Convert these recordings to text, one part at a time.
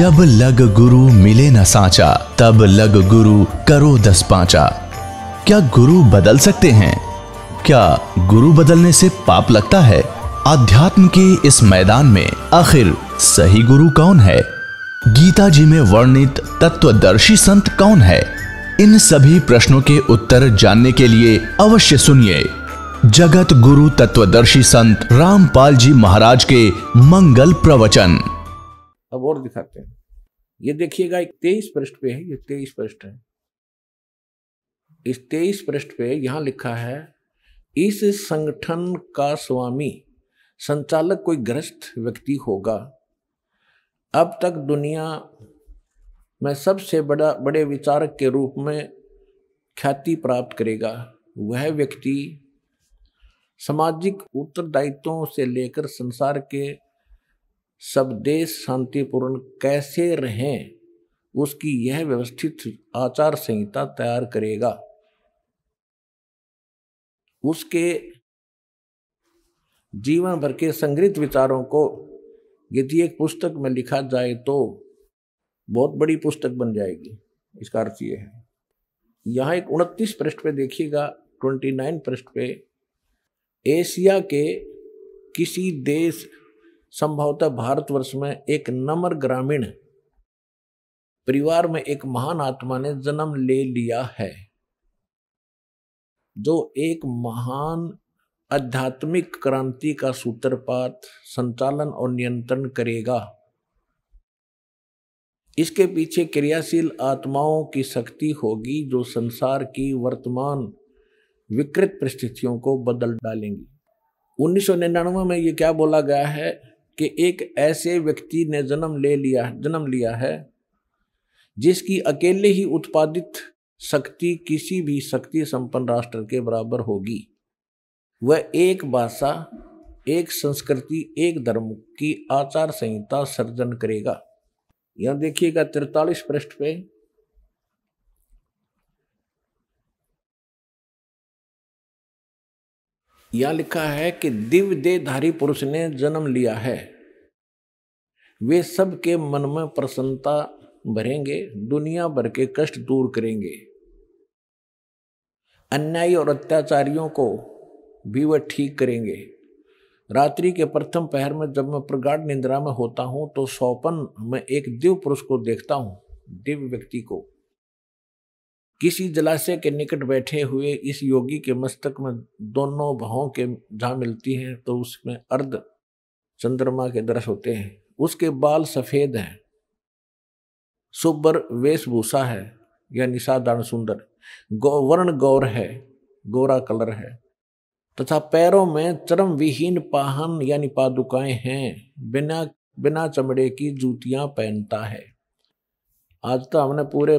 जब लग गुरु मिले न साचा, तब लग गुरु करो 10 पांचा। क्या गुरु बदल सकते हैं? क्या गुरु बदलने से पाप लगता है? आध्यात्म के इस मैदान में आखिर सही गुरु कौन है? गीता जी में वर्णित तत्वदर्शी संत कौन है? इन सभी प्रश्नों के उत्तर जानने के लिए अवश्य सुनिए जगत गुरु तत्वदर्शी संत रामपाल जी महाराज के मंगल प्रवचन। अब और दिखाते हैं। ये देखिएगा, 23 पृष्ठ पे है, ये 23 पृष्ठ है। इस 23 पृष्ठ पे यहां लिखा है, इस संगठन का स्वामी संचालक कोई ग्रस्त व्यक्ति होगा। अब तक दुनिया में सबसे बड़े विचारक के रूप में ख्याति प्राप्त करेगा। वह व्यक्ति सामाजिक उत्तरदायित्वों से लेकर संसार के सब देश शांतिपूर्ण कैसे रहें, उसकी यह व्यवस्थित आचार संहिता तैयार करेगा। उसके जीवन भर के संग्रहित विचारों को यदि एक पुस्तक में लिखा जाए तो बहुत बड़ी पुस्तक बन जाएगी। इसका अर्थ ये है। यहाँ एक 29 पृष्ठ पे देखिएगा, 29 पृष्ठ पे, एशिया के किसी देश, संभवतः भारतवर्ष में, एक नम्र ग्रामीण परिवार में एक महान आत्मा ने जन्म ले लिया है, जो एक महान आध्यात्मिक क्रांति का सूत्रपात, संचालन और नियंत्रण करेगा। इसके पीछे क्रियाशील आत्माओं की शक्ति होगी जो संसार की वर्तमान विकृत परिस्थितियों को बदल डालेंगी। 1999 में ये क्या बोला गया है कि एक ऐसे व्यक्ति ने जन्म लिया है जिसकी अकेले ही उत्पादित शक्ति किसी भी शक्ति संपन्न राष्ट्र के बराबर होगी। वह एक भाषा, एक संस्कृति, एक धर्म की आचार संहिता सर्जन करेगा। यहां देखिएगा 43 पृष्ठ पे, यहां लिखा है कि दिव्य देहधारी पुरुष ने जन्म लिया है। वे सबके मन में प्रसन्नता भरेंगे, दुनिया भर के कष्ट दूर करेंगे। अन्यायी और अत्याचारियों को भी वह ठीक करेंगे। रात्रि के प्रथम पहर में जब मैं प्रगाढ़ निद्रा में होता हूं तो स्वप्न में एक दिव्य पुरुष को देखता हूं, दिव्य व्यक्ति को। किसी जलाशय के निकट बैठे हुए इस योगी के मस्तक में दोनों भावों के जहां मिलती हैं तो उसमें अर्ध चंद्रमा के दृश्य होते हैं। उसके बाल सफेद हैं, सुब्र वेशभूषा है, यानी साधारण सुंदर, वर्ण गौर है, गोरा कलर है, तथा पैरों में चर्म विहीन पाहन यानी पादुकाएं हैं। बिना चमड़े की जूतियां पहनता है। आज तो हमने पूरे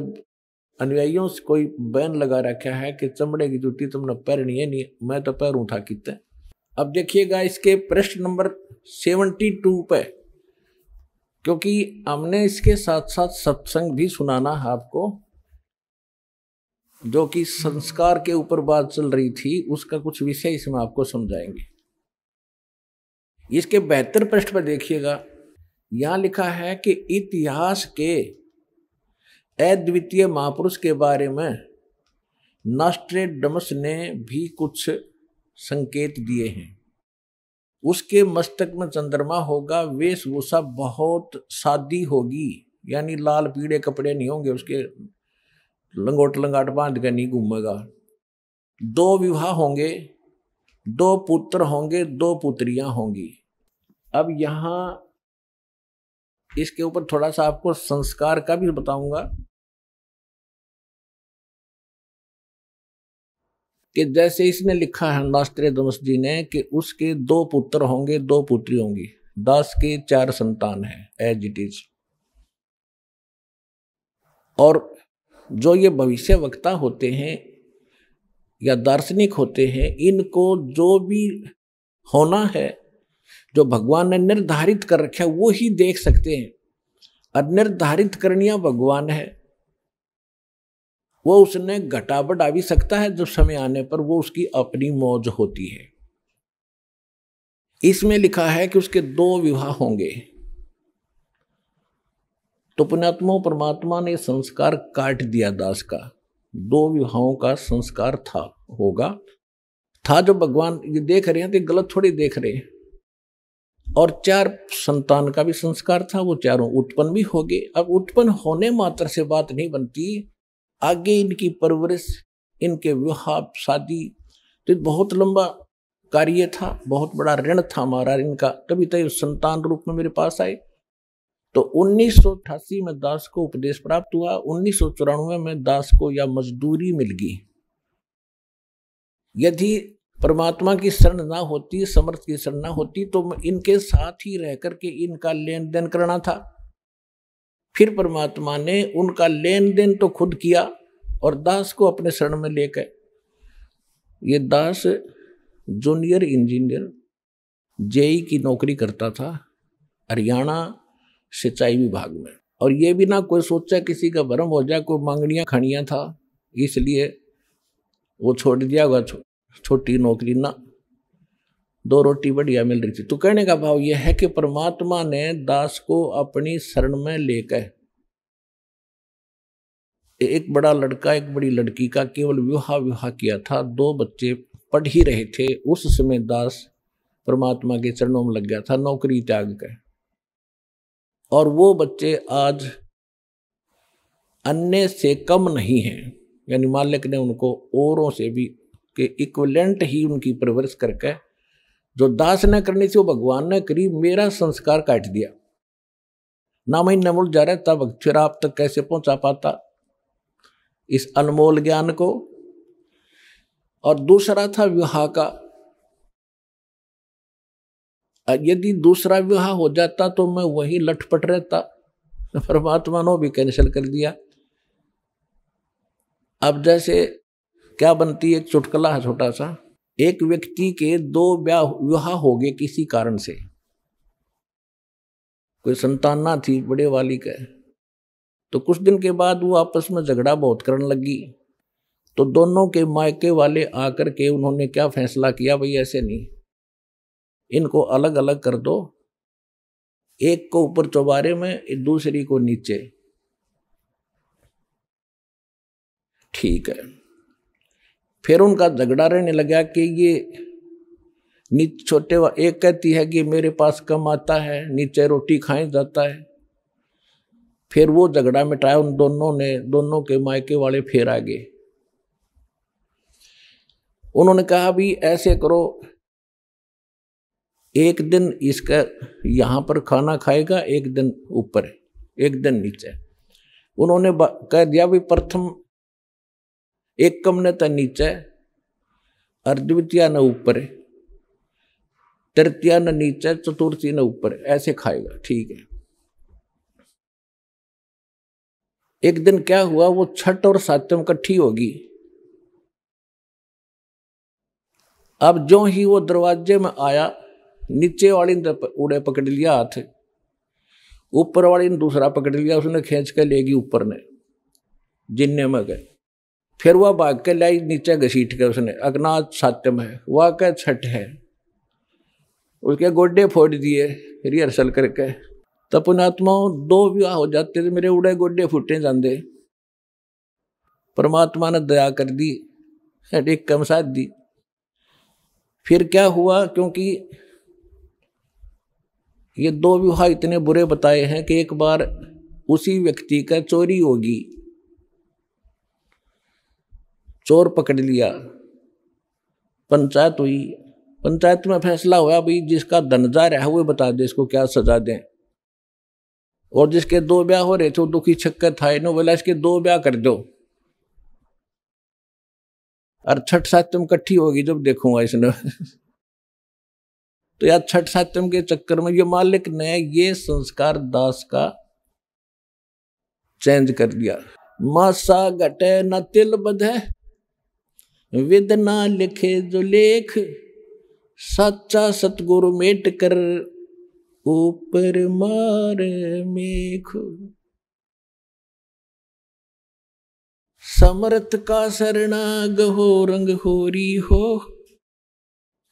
अनुयायियों से कोई बैन लगा रखा है कि चमड़े की जूती तुमने पहननी है, नहीं मैं तो पैरूं था कितने। अब देखिएगा इसके पृष्ठ नंबर 72 पे, क्योंकि हमने इसके साथ साथ सत्संग भी सुनाना है आपको, जो कि संस्कार के ऊपर बात चल रही थी, उसका कुछ विषय इसमें आपको समझाएंगे। इसके 72 पृष्ठ पर देखिएगा, यहां लिखा है कि इतिहास के अद्वितीय महापुरुष के बारे में नॉस्ट्रेडमस ने भी कुछ संकेत दिए हैं। उसके मस्तक में चंद्रमा होगा, वेशभूषा बहुत सादी होगी, यानी लाल पीले कपड़े नहीं होंगे, उसके लंगोट लंगाट बांध के नहीं घूमेगा। 2 विवाह होंगे, 2 पुत्र होंगे, 2 पुत्रियां होंगी। अब यहां इसके ऊपर थोड़ा सा आपको संस्कार का भी बताऊंगा कि जैसे इसने लिखा है नॉस्ट्रेडमस जी ने कि उसके 2 पुत्र होंगे, 2 पुत्री होंगी, 10 के 4 संतान है, एज इट इज। और जो ये भविष्य वक्ता होते हैं या दार्शनिक होते हैं, इनको जो भी होना है, जो भगवान ने निर्धारित कर रखा है, वो ही देख सकते हैं। और निर्धारित करनिया भगवान है, वो उसने घटा बढ़ा भी सकता है, जब समय आने पर वो उसकी अपनी मौज होती है। इसमें लिखा है कि उसके 2 विवाह होंगे, तो पुण्यात्मा परमात्मा ने संस्कार काट दिया दास का। 2 विवाहों का संस्कार था जो भगवान ये देख रहे हैं तो गलत थोड़ी देख रहे हैं। और 4 संतान का भी संस्कार था, वो चारों उत्पन्न भी हो गए। अब उत्पन्न होने मात्र से बात नहीं बनती, आगे इनकी परवरिश, इनके विवाह शादी, तो बहुत लंबा कार्य था, बहुत बड़ा ऋण था हमारा इनका, तभी तो संतान रूप में मेरे पास आए। तो 1988 में दास को उपदेश प्राप्त हुआ, 1994 में दास को यह मजदूरी मिल गई। यदि परमात्मा की शरण ना होती, समर्थ की शरण ना होती, तो इनके साथ ही रह करके इनका लेन देन करना था। फिर परमात्मा ने उनका लेन देन तो खुद किया और दास को अपने शरण में लेकर, ये दास जूनियर इंजीनियर जेई की नौकरी करता था हरियाणा सिंचाई विभाग में। और ये भी ना कोई सोचा किसी का भरम हो जाए, कोई मांगनियां खड़ियां था, इसलिए वो छोड़ दिया हुआ छोटी नौकरी ना, 2 रोटी बढ़िया मिल रही थी। तो कहने का भाव यह है कि परमात्मा ने दास को अपनी शरण में लेकर, एक बड़ा लड़का एक बड़ी लड़की का केवल विवाह किया था, 2 बच्चे पढ़ ही रहे थे, उस समय दास परमात्मा के चरणों में लग गया था नौकरी त्याग कर। और वो बच्चे आज अन्य से कम नहीं हैं, यानी मालिक ने उनको औरों से भी के इक्विवेलेंट ही उनकी परवरिश करके, जो दास ने करनी थी वो भगवान ने करी। मेरा संस्कार काट दिया ना, मैं नमुल जा रहा तब फिर आप तक कैसे पहुंचा पाता इस अनमोल ज्ञान को। और दूसरा था विवाह का, यदि दूसरा विवाह हो जाता तो मैं वही लटपट रहता, परमात्मा ने भी कैंसिल कर दिया। अब जैसे क्या बनती है, एक चुटकुला है छोटा सा, एक व्यक्ति के 2 विवाह हो गए किसी कारण से, कोई संतान ना थी बड़े वाली का, तो कुछ दिन के बाद वो आपस में झगड़ा बहुत करने लगी। तो दोनों के मायके वाले आकर के उन्होंने क्या फैसला किया, भाई ऐसे नहीं, इनको अलग अलग कर दो, एक को ऊपर चौबारे में, दूसरी को नीचे। ठीक है। फिर उनका झगड़ा रहने लगा कि ये छोटे एक कहती है कि मेरे पास कम आता है, नीचे रोटी खाए जाता है। फिर वो झगड़ा मिटाया उन दोनों ने, दोनों के मायके वाले फिर आ गए। उन्होंने कहा भी ऐसे करो, एक दिन इसका यहां पर खाना खाएगा, एक दिन ऊपर, एक दिन नीचे। उन्होंने कह दिया भी प्रथम एक कम ने तो नीचे, और द्वितीय न ऊपर, तृतीय न नीचे, चतुर्थी न ऊपर, ऐसे खाएगा। ठीक है। एक दिन क्या हुआ, वो छठ और सातम इकट्ठी होगी। अब जो ही वो दरवाजे में आया, नीचे वाली ने उड़े पकड़ लिया हाथ, ऊपर वाली ने दूसरा पकड़ लिया, उसने खींच के लेगी ऊपर ने, जिन्ने में गए। फिर वह भाग के लाई नीचे घसीट के, उसने अग्नाथ सात्यम है, वह क्या छठ है, उसके गोड्डे फोड़ दिए रिहर्सल करके। तब पुण्यात्माओं 2 विवाह हो जाते थे, मेरे उड़े गोड्डे फूटे जाते। परमात्मा ने दया कर दी, एक कम साथ दी। फिर क्या हुआ, क्योंकि ये 2 विवाह इतने बुरे बताए हैं कि एक बार उसी व्यक्ति का चोरी होगी, चोर पकड़ लिया, पंचायत हुई, पंचायत में फैसला हुआ भाई जिसका धन जा रहा है वो बता दे इसको क्या सजा दें। और जिसके 2 ब्याह हो रहे थे वो दुखी छक्कर था, इन्होंने बोला इसके 2 ब्याह कर दो, और छठ सातम इकट्ठी होगी जब देखूंगा इसने। तो यार छठ सातम के चक्कर में ये मालिक ने ये संस्कार दास का चेंज कर दिया। मासा घटे न तिल बधे, विद ना लिखे जो लेख, सच्चा सतगुरु मेट कर ऊपर मार मेख। समर्थ का शरणा गहो रंग होरी हो,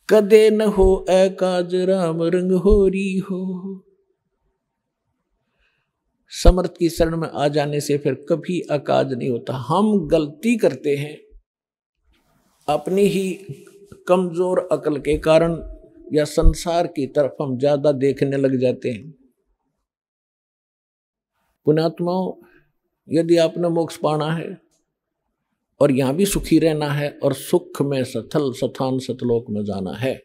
कदे न हो एकाज राम रंग होरी हो। समर्थ की शरण में आ जाने से फिर कभी अकाज नहीं होता। हम गलती करते हैं अपनी ही कमजोर अकल के कारण, या संसार की तरफ हम ज्यादा देखने लग जाते हैं। पुण्यात्माओं, यदि आपने मोक्ष पाना है और यहां भी सुखी रहना है और सुख में सथल सथान सतलोक में जाना है,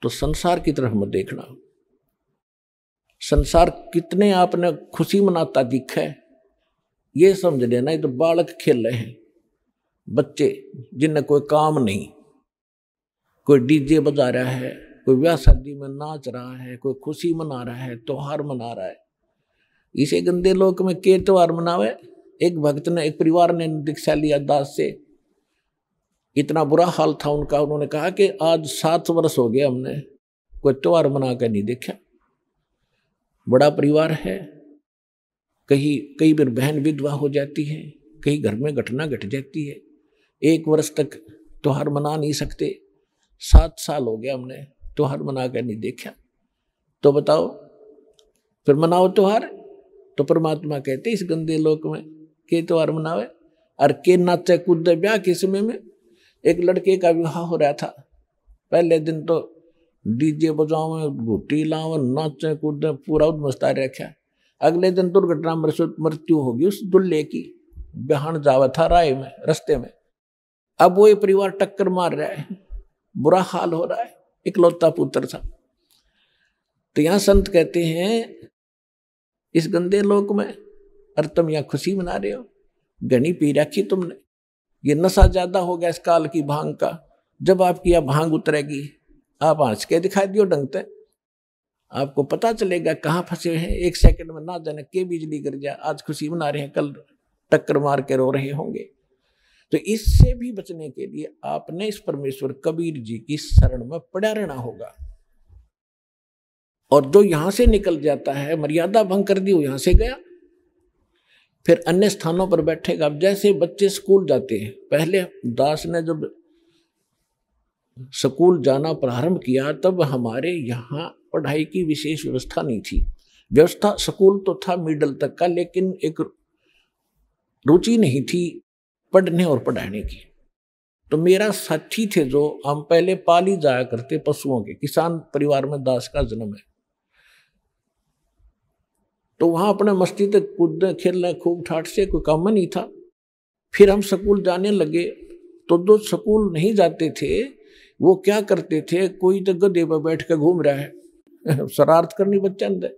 तो संसार की तरफ मत देखना। संसार कितने आपने खुशी मनाता दिखा है, ये समझ लेना ये तो बालक खेल रहे हैं, बच्चे जिन्हें कोई काम नहीं। कोई डीजे बजा रहा है, कोई ब्याह शादी में नाच रहा है, कोई खुशी मना रहा है, त्योहार मना रहा है। इसे गंदे लोक में के त्योहार मनावे। एक भक्त ने, एक परिवार ने दीक्षा लिया दास से, इतना बुरा हाल था उनका, उन्होंने कहा कि आज 7 वर्ष हो गए हमने कोई त्योहार मना कर नहीं देखा। बड़ा परिवार है, कई बार बहन विधवा हो जाती है, कई घर में घटना घट जाती है, 1 वर्ष तक त्योहार मना नहीं सकते। 7 साल हो गया हमने त्योहार मना कर नहीं देखा। तो बताओ फिर मनाओ त्योहार। तो परमात्मा कहते इस गंदे लोक में के त्योहार मनावे और के नाचे कूदे। ब्याह के समय में एक लड़के का विवाह हो रहा था, पहले दिन तो डीजे बजाओ, घुट्टी लाओ, नाचे कूदे, पूरा मस्ता रखा। अगले दिन दुर्घटना मृत्यु होगी उस दुल्हे की, बिहान जावा था राय में, रास्ते में। अब वो परिवार टक्कर मार रहा है, बुरा हाल हो रहा है, इकलौता पुत्र था। तो यहां संत कहते हैं इस गंदे लोक में और तुम यहां खुशी मना रहे हो, घनी पी रखी तुमने, ये नशा ज्यादा हो गया इस काल की भांग का। जब आपकी यह भांग उतरेगी आप हंस के दिखाई दियो ढंग से, आपको पता चलेगा कहाँ फंसे हैं। 1 सेकंड में ना जाने के बिजली गिर जाए, आज खुशी मना रहे हैं, कल टक्कर मार के रो रहे होंगे। तो इससे भी बचने के लिए आपने इस परमेश्वर कबीर जी की शरण में पड़ा रहना होगा। और जो यहां से निकल जाता है, मर्यादा भंग कर दी, वो यहां से गया, फिर अन्य स्थानों पर बैठेगा। अब जैसे बच्चे स्कूल जाते हैं, पहले दास ने जब स्कूल जाना प्रारंभ किया तब हमारे यहाँ पढ़ाई की विशेष व्यवस्था नहीं थी। व्यवस्था स्कूल तो था मिडिल तक का, लेकिन एक रुचि नहीं थी पढ़ने और पढ़ाने की। तो मेरा साथी थे जो हम पहले पाली जाया करते पशुओं के, किसान परिवार में दास का जन्म है। तो वहां अपने मस्ती तक कूदने खेलने खूब ठाठ से, कोई काम नहीं था। फिर हम स्कूल जाने लगे तो जो स्कूल नहीं जाते थे वो क्या करते थे, कोई तो गधे पर बैठ कर घूम रहा है शरारत करनी बच्चा अंदर,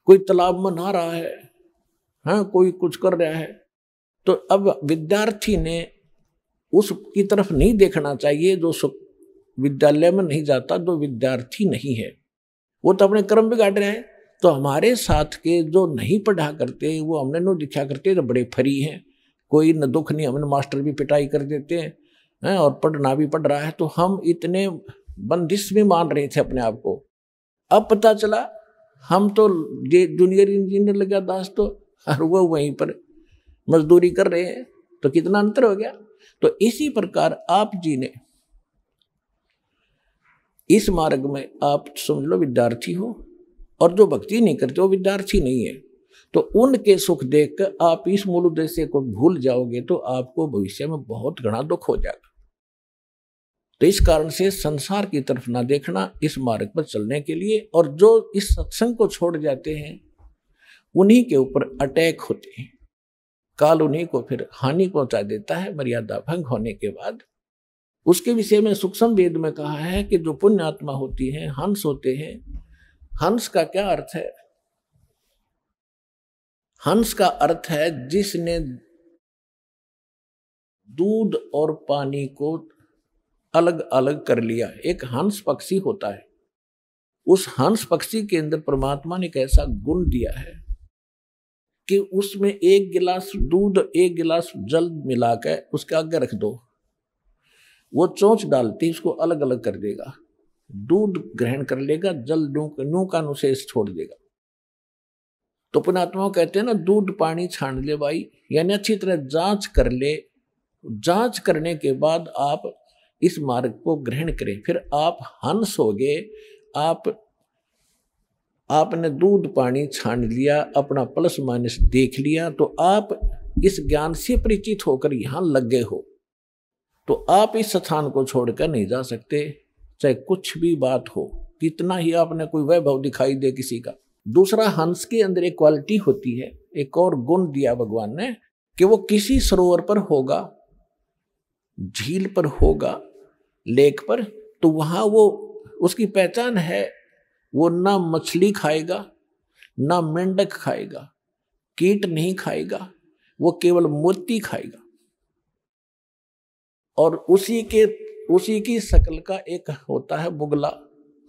कोई तालाब में नहा रहा है, हाँ कोई कुछ कर रहा है। तो अब विद्यार्थी ने उसकी तरफ नहीं देखना चाहिए जो विद्यालय में नहीं जाता, जो विद्यार्थी नहीं है, वो तो अपने कर्म बिगाड़ रहे हैं। तो हमारे साथ के जो नहीं पढ़ा करते वो हमने नो दिखा करते तो बड़े फरी हैं, कोई न दुख नहीं, हमने मास्टर भी पिटाई कर देते हैं और पढ़ना भी पढ़ रहा है। तो हम इतने बंदिश में मान रहे थे अपने आप को। अब पता चला हम तो जूनियर इंजीनियर लगा दास तो, और वो वहीं पर मजदूरी कर रहे हैं, तो कितना अंतर हो गया। तो इसी प्रकार आप जी ने इस मार्ग में आप समझ लो विद्यार्थी हो, और जो भक्ति नहीं करते वो विद्यार्थी नहीं है। तो उनके सुख देखकर आप इस मूल उद्देश्य को भूल जाओगे तो आपको भविष्य में बहुत घना दुख हो जाएगा। तो इस कारण से संसार की तरफ ना देखना, इस मार्ग पर चलने के लिए। और जो इस सत्संग को छोड़ जाते हैं उन्हीं के ऊपर अटैक होते हैं, काल उन्हीं को फिर हानि पहुंचा देता है मर्यादा भंग होने के बाद। उसके विषय में सूक्ष्म वेद में कहा है कि जो पुण्य आत्मा होती है, हंस होते हैं। हंस का क्या अर्थ है? हंस का अर्थ है जिसने दूध और पानी को अलग अलग कर लिया। एक हंस पक्षी होता है, उस हंस पक्षी के अंदर परमात्मा ने एक ऐसा गुण दिया है कि उसमें 1 गिलास दूध 1 गिलास जल मिलाकर उसके आगे रख दो, वो चोंच डालती उसको अलग अलग कर देगा। दूध ग्रहण कर लेगा, जल नू का अनुशेष छोड़ देगा। तो पुण्यात्मा कहते हैं ना, दूध पानी छान ले भाई, यानी अच्छी तरह जांच कर ले। जांच करने के बाद आप इस मार्ग को ग्रहण करें, फिर आप हंस होगे। आप आपने दूध पानी छान लिया, अपना प्लस माइनस देख लिया, तो आप इस ज्ञान से परिचित होकर यहां लग गए हो, तो आप इस स्थान को छोड़कर नहीं जा सकते, चाहे कुछ भी बात हो, कितना ही आपने कोई वैभव दिखाई दे किसी का। दूसरा, हंस के अंदर एक क्वालिटी होती है, एक और गुण दिया भगवान ने, कि वो किसी सरोवर पर होगा, झील पर होगा, लेक पर, तो वहां वो उसकी पहचान है, वो ना मछली खाएगा, ना मेंढक खाएगा, कीट नहीं खाएगा, वो केवल मोती खाएगा। और उसी की शक्ल का एक होता है बुगला।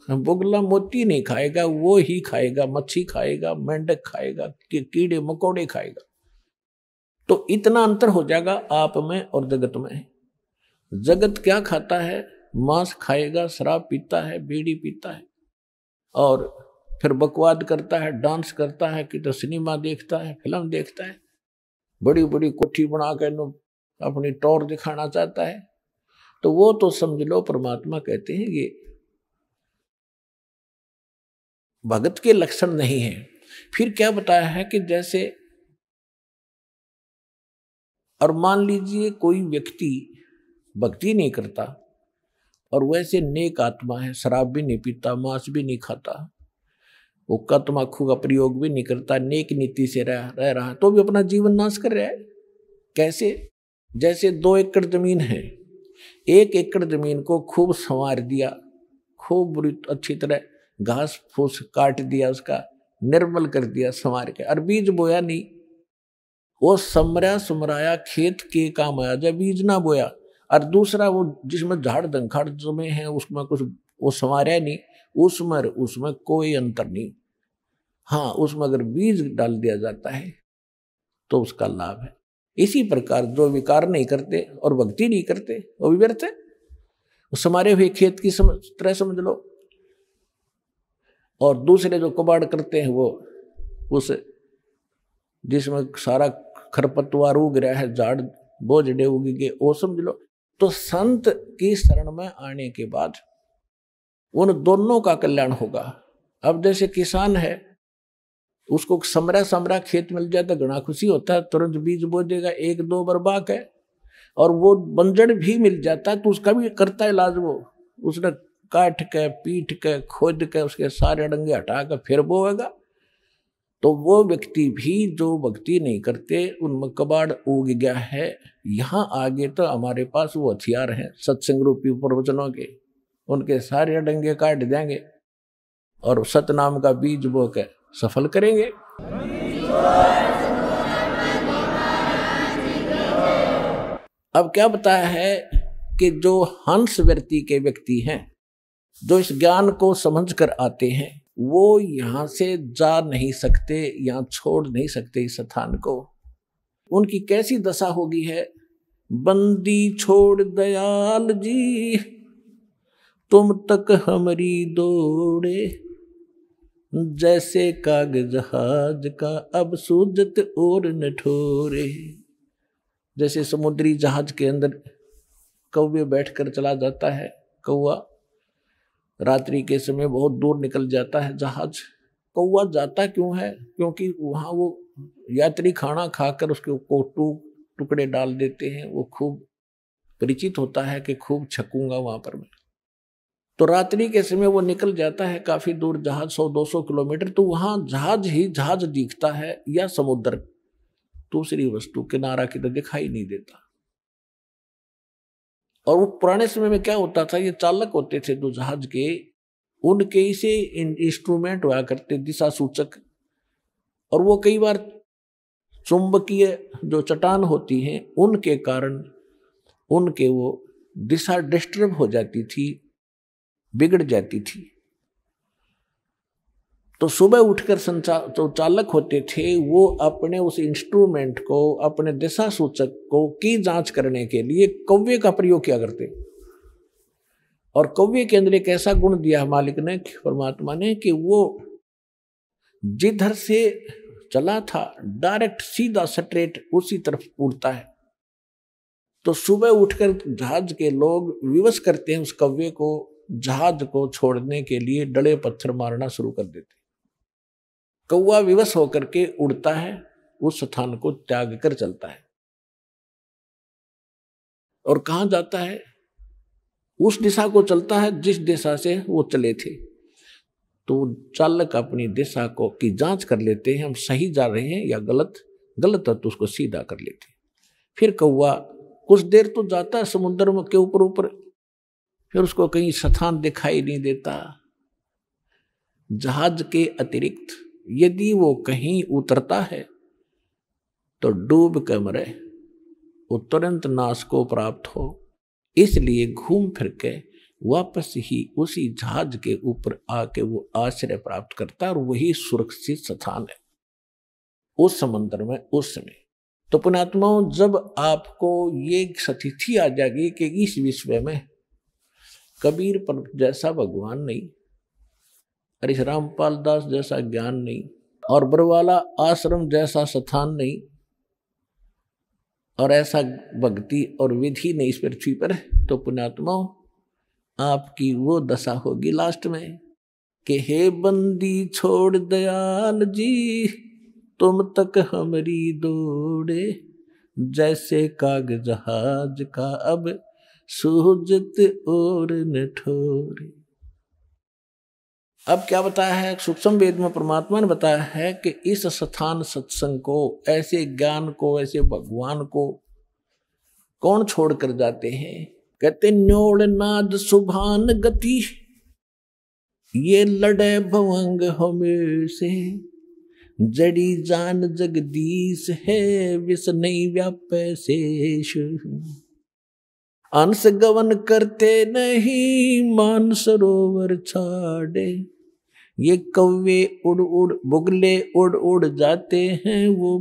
बुगला मोती नहीं खाएगा, वो ही खाएगा, मच्छी खाएगा, मेंढक खाएगा, कीड़े मकोड़े खाएगा। तो इतना अंतर हो जाएगा आप में और जगत में। जगत क्या खाता है? मांस खाएगा, शराब पीता है, बीड़ी पीता है, और फिर बकवाद करता है, डांस करता है, कि तो सिनेमा देखता है, फिल्म देखता है, बड़ी बड़ी कोठी बना कर अपनी टौर दिखाना चाहता है। तो वो तो समझ लो परमात्मा कहते हैं ये भगत के लक्षण नहीं है। फिर क्या बताया है कि जैसे, और मान लीजिए कोई व्यक्ति भक्ति नहीं करता और वैसे नेक आत्मा है, शराब भी नहीं पीता, मांस भी नहीं खाता, वो तम्बाकू का प्रयोग भी नहीं करता, नेक नीति से रह रहा, तो भी अपना जीवन नाश कर रहा है। कैसे? जैसे 2 एकड़ जमीन है, 1 एकड़ जमीन को खूब संवार दिया, खूब बुरी अच्छी तरह घास फूस काट दिया, उसका निर्मल कर दिया संवार के, और बीज बोया नहीं, वो समरा सुमराया खेत के काम आया जब बीज ना बोया। और दूसरा वो जिसमें झाड़ दंखाड़ जमे हैं उसमें कुछ वो संवारा नहीं, उसमें कोई अंतर नहीं। हाँ, उसमें अगर बीज डाल दिया जाता है तो उसका लाभ है। इसी प्रकार जो विकार नहीं करते और भक्ति नहीं करते वो भी व्यर्थ है, वो समारे हुए खेत की तरह समझ लो। और दूसरे जो कबाड़ करते हैं वो उस जिसमें सारा खरपतवार उग रहा है, झाड़ बोझड़े उगे, वो समझ लो। तो संत की शरण में आने के बाद उन दोनों का कल्याण होगा। अब जैसे किसान है, उसको समरा खेत मिल जाए तो घना खुशी होता है, तुरंत बीज बो देगा, 1-2 बार बाक है, और वो बंजर भी मिल जाता है तो उसका भी करता है इलाज। वो उसने काट के पीट के खोद के उसके सारे डंगे हटा के फिर बोएगा। तो वो व्यक्ति भी जो भक्ति नहीं करते, उनमें कबाड़ उग गया है। यहाँ आगे तो हमारे पास वो हथियार हैं सत्संग रूपी प्रवचनों के, उनके सारे डंगे काट देंगे और सतनाम का बीज बो के सफल करेंगे। अब क्या बताया है कि जो हंस वृत्ति के व्यक्ति हैं, जो इस ज्ञान को समझ कर आते हैं, वो यहां से जा नहीं सकते, यहां छोड़ नहीं सकते इस स्थान को। उनकी कैसी दशा होगी है? बंदी छोड़ दयाल जी, तुम तक हमारी दौड़े, जैसे कागज जहाज का अब सूजत और न ठोरे। जैसे समुद्री जहाज के अंदर कौवे बैठकर चला जाता है, कौवा रात्रि के समय बहुत दूर निकल जाता है जहाज। कौवा जाता क्यों है? क्योंकि वहाँ वो यात्री खाना खाकर उसके टुकड़े डाल देते हैं, वो खूब परिचित होता है कि खूब छकूंगा वहां पर मैं। तो रात्रि के समय वो निकल जाता है काफी दूर, जहाज 100-200 किलोमीटर, तो वहां जहाज ही जहाज दिखता है या समुद्र, दूसरी वस्तु किनारा की तो दिखाई नहीं देता। और वो पुराने समय में क्या होता था, ये चालक होते थे जो जहाज के, उनके ही से इंस्ट्रूमेंट हुआ करते, दिशा सूचक, और वो कई बार चुंबकीय जो चट्टान होती हैं उनके कारण उनके वो दिशा डिस्टर्ब हो जाती थी, बिगड़ जाती थी। तो सुबह उठकर जो चालक होते थे वो अपने उस इंस्ट्रूमेंट को, अपने दिशा सूचक को की जांच करने के लिए कौवे का प्रयोग किया करते। और कौवे के अंदर एक ऐसा गुण दिया मालिक ने, परमात्मा ने, कि वो जिधर से चला था डायरेक्ट सीधा स्ट्रेट उसी तरफ उड़ता है। तो सुबह उठकर जहाज के लोग विवश करते हैं उस कौवे को, जहाज को छोड़ने के लिए डले पत्थर मारना शुरू कर देते। कौवा विवश होकर के उड़ता है, उस स्थान को त्याग कर चलता है और कहाँ जाता है? उस दिशा को चलता है जिस दिशा से वो चले थे। तो चालक अपनी दिशा को की जांच कर लेते हैं, हम सही जा रहे हैं या गलत। गलत है तो उसको सीधा कर लेते हैं। फिर कौवा कुछ देर तो जाता है समुद्र में के ऊपर ऊपर, फिर उसको कहीं स्थान दिखाई नहीं देता। जहाज के अतिरिक्त यदि वो कहीं उतरता है तो डूब कर मरे, वो तुरंत नाश को प्राप्त हो। इसलिए घूम फिर के वापस ही उसी जहाज के ऊपर आके वो आश्रय प्राप्त करता है और वही सुरक्षित स्थान है उस समुद्र में उस समय। तो पुण्यात्माओं, जब आपको ये स्थिति आ जाएगी कि इस विश्व में कबीर पर जैसा भगवान नहीं, हरीश रामपाल दास जैसा ज्ञान नहीं, और बरवाला आश्रम जैसा स्थान नहीं, और ऐसा भक्ति और विधि नहीं इस पृथ्वी पर, तो पुण्यात्माओं आपकी वो दशा होगी लास्ट में कि हे बंदी छोड़ दयाल जी, तुम तक हमारी दौड़े, जैसे काग जहाज का अब सूझत और न ठोरे। अब क्या बताया है सूक्ष्म वेद में? परमात्मा ने बताया है कि इस स्थान सत्संग को, ऐसे ज्ञान को, ऐसे भगवान को कौन छोड़ कर जाते हैं? कहते न्योड़ नाद सुभान गति, ये लड़े भवंग हमेशे, जड़ी जान जगदीश है, विष नहीं व्यापे शेष। अंश गवन करते नहीं, मान सरोवर छाड़े, ये कौवे उड़ उड़ बुगले उड़ उड़ जाते हैं, वो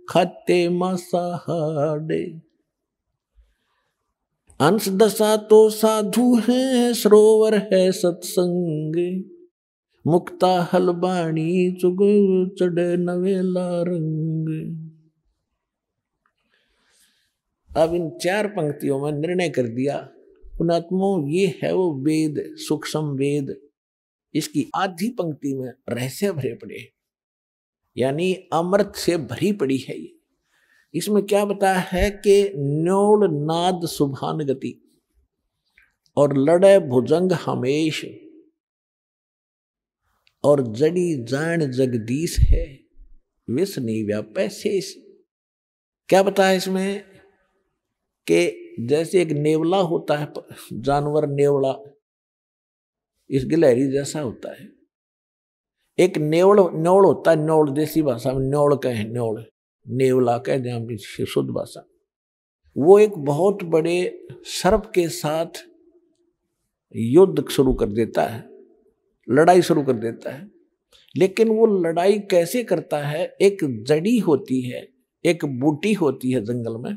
खाते मांसाहारे। अंश दशा तो साधु है, सरोवर है सत्संग, मुक्ता हलबाणी चुग चढ़े नवेला रंग। अब इन 4 पंक्तियों में निर्णय कर दिया पुण्यात्माओं, ये है वो वेद, सूक्ष्म वेद। इसकी आधी पंक्ति में रहस्य भरे पड़े, यानी अमृत से भरी पड़ी है ये। इसमें क्या बताया है कि न्योड़ नाद सुभान गति और लड़े भुजंग हमेश और जड़ी जान जगदीश है, विष नहीं व्यापे शेष। क्या बताया इसमें कि जैसे एक नेवला होता है, जानवर नेवला इस गिलहरी जैसा होता है। एक न्योड़ होता है, न्योड़ देसी भाषा में न्योड़ कहे, न्योड़ नेवला कह दें शुद्ध भाषा। वो एक बहुत बड़े सर्प के साथ युद्ध शुरू कर देता है, लड़ाई शुरू कर देता है। लेकिन वो लड़ाई कैसे करता है? एक जड़ी होती है, एक बूटी होती है जंगल में,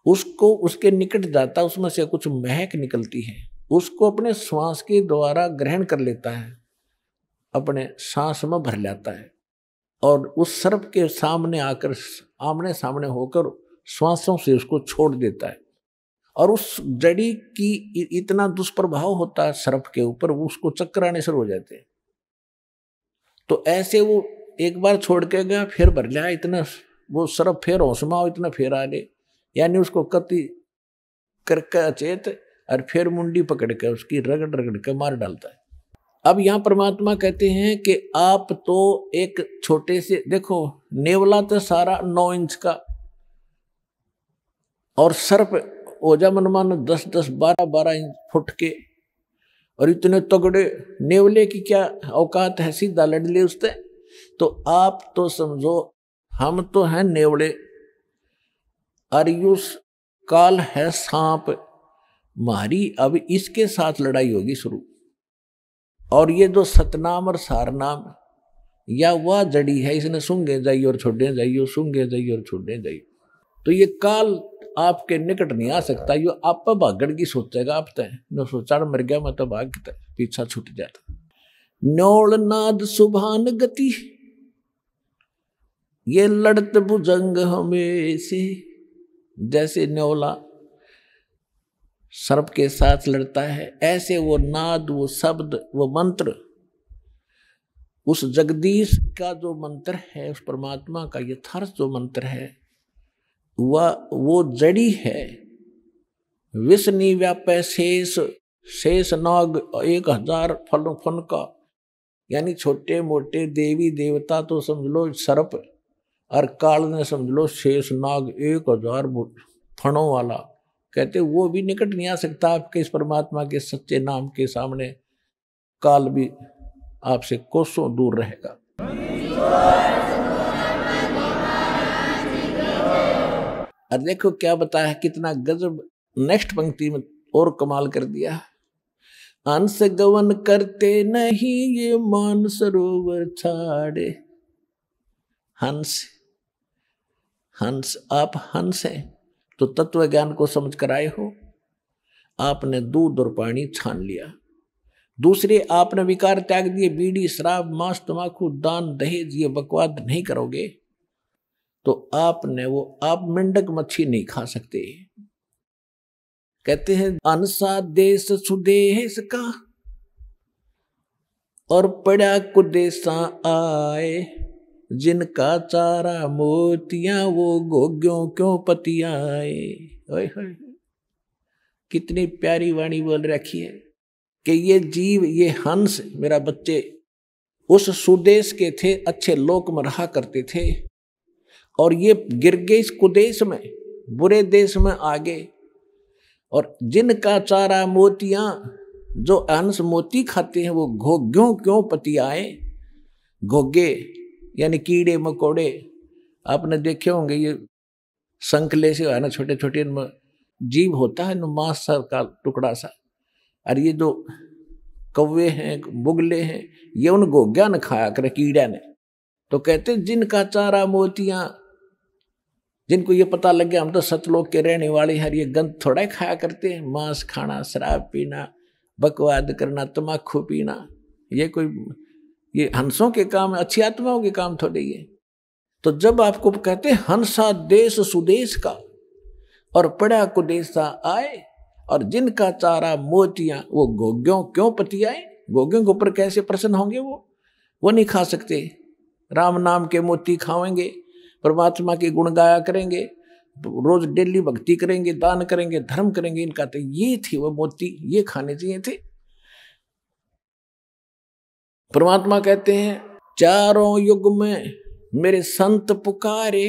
उसको उसके निकट जाता है, उसमें से कुछ महक निकलती है, उसको अपने श्वास के द्वारा ग्रहण कर लेता है, अपने सांस में भर लेता है और उस सर्प के सामने आकर आमने सामने होकर श्वासों से उसको छोड़ देता है। और उस जड़ी की इतना दुष्प्रभाव होता है सर्प के ऊपर, वो उसको चक्कर आने शुरू हो जाते हैं। तो ऐसे वो एक बार छोड़ के गया, फिर भर लिया, इतना वो सर्प फिर होशमाओ इतना फिर आ ले, यानी उसको कति करके अचेत और फिर मुंडी पकड़ के उसकी रगड़ रगड़ के मार डालता है। अब यहाँ परमात्मा कहते हैं कि आप तो एक छोटे से, देखो नेवला तो सारा 9 इंच का और सर्प ओजा मनमान 10-10, 12-12 इंच फुट के, और इतने तगड़े नेवले की क्या औकात है, सीधा लड़ ले उससे। तो आप तो समझो हम तो हैं नेवले, अरियुस काल है सांप, मारी अब इसके साथ लड़ाई होगी शुरू। और ये जो सतनाम और सारनाम या वह जड़ी है, इसने सूंघे जाइए और छोड़े जाइए, सूंघे जाइए और छोड़े जाइए। तो ये काल आपके निकट नहीं आ सकता, ये आप पर भागण की सोचेगा। आप तय न सोचा मर गया मैं तो भाग पीछा छूट जाता। न्योड़ नाद सुभान गति, ये लड़त भुजंग हमेशे, जैसे न्योला सर्प के साथ लड़ता है, ऐसे वो नाद, वो शब्द, वो मंत्र उस जगदीश का जो मंत्र है, उस परमात्मा का यथार्थ जो मंत्र है, वह वो जड़ी है। विष निव्यापै शेष, शेष नाग 1000 फन का, यानी छोटे मोटे देवी देवता तो समझ लो सर्प, और काल ने समझ लो शेष नाग 1000 फणों वाला। कहते वो भी निकट नहीं आ सकता आपके इस परमात्मा के सच्चे नाम के सामने। काल भी आपसे कोसों दूर रहेगा। और देखो क्या बताया, कितना गजब। नेक्स्ट पंक्ति में और कमाल कर दिया। हंस गवन करते नहीं ये मान सरोवर छाड़े। हंस, हंस, आप हंस हैं तो तत्व ज्ञान को समझ कर आए हो। आपने दूध और पानी छान लिया। दूसरे आपने विकार त्याग दिए, बीड़ी शराब मांस तंबाकू दान दहेज ये बकवाद नहीं करोगे तो आपने वो, आप मेंढक मच्छी नहीं खा सकते। कहते हैं अनसा देश सुदेश का और पड़ा कुदेशा आए, जिनका चारा मोतियां वो गोग्यों क्यों पतियाए। ओए होए, कितनी प्यारी वाणी बोल रखी है कि ये जीव, ये हंस, मेरा बच्चे उस सुदेश के थे, अच्छे लोक में रहा करते थे, और ये गिर गए इस कुदेश में, बुरे देश में आ गए। और जिनका चारा मोतियां, जो हंस मोती खाते हैं वो घोग्यों क्यों पतियाए। घोगे यानी कीड़े मकोड़े, आपने देखे होंगे, ये संकले से है ना, छोटे छोटे जीव होता है ना, मांस का टुकड़ा सा। और ये जो कौवे हैं, बुगले हैं, ये उन घोग्या ने खाया करे, कीड़ा ने। तो कहते जिनका चारा मोतियां, जिनको ये पता लग गया हम तो सतलोक के रहने वाले हैं, ये गंद थोड़ा खाया करते हैं, मांस खाना, शराब पीना, बकवाद करना, तम्बाकू पीना, ये कोई, ये हंसों के काम, अच्छी आत्माओं के काम थोड़े ये। तो जब आपको कहते हैं हंसा देश सुदेश का और पड़ा कुदेशा आए, और जिनका चारा मोतियां वो गोग्यों क्यों पतियाए। गोग्यों के ऊपर कैसे प्रसन्न होंगे वो नहीं खा सकते। राम नाम के मोती खाएंगे, परमात्मा के गुण गाया करेंगे, रोज डेली भक्ति करेंगे, दान करेंगे, धर्म करेंगे, इनका तो ये थी वो मोती, ये खाने चाहिए थे। परमात्मा कहते हैं चारों युग में मेरे संत पुकारे,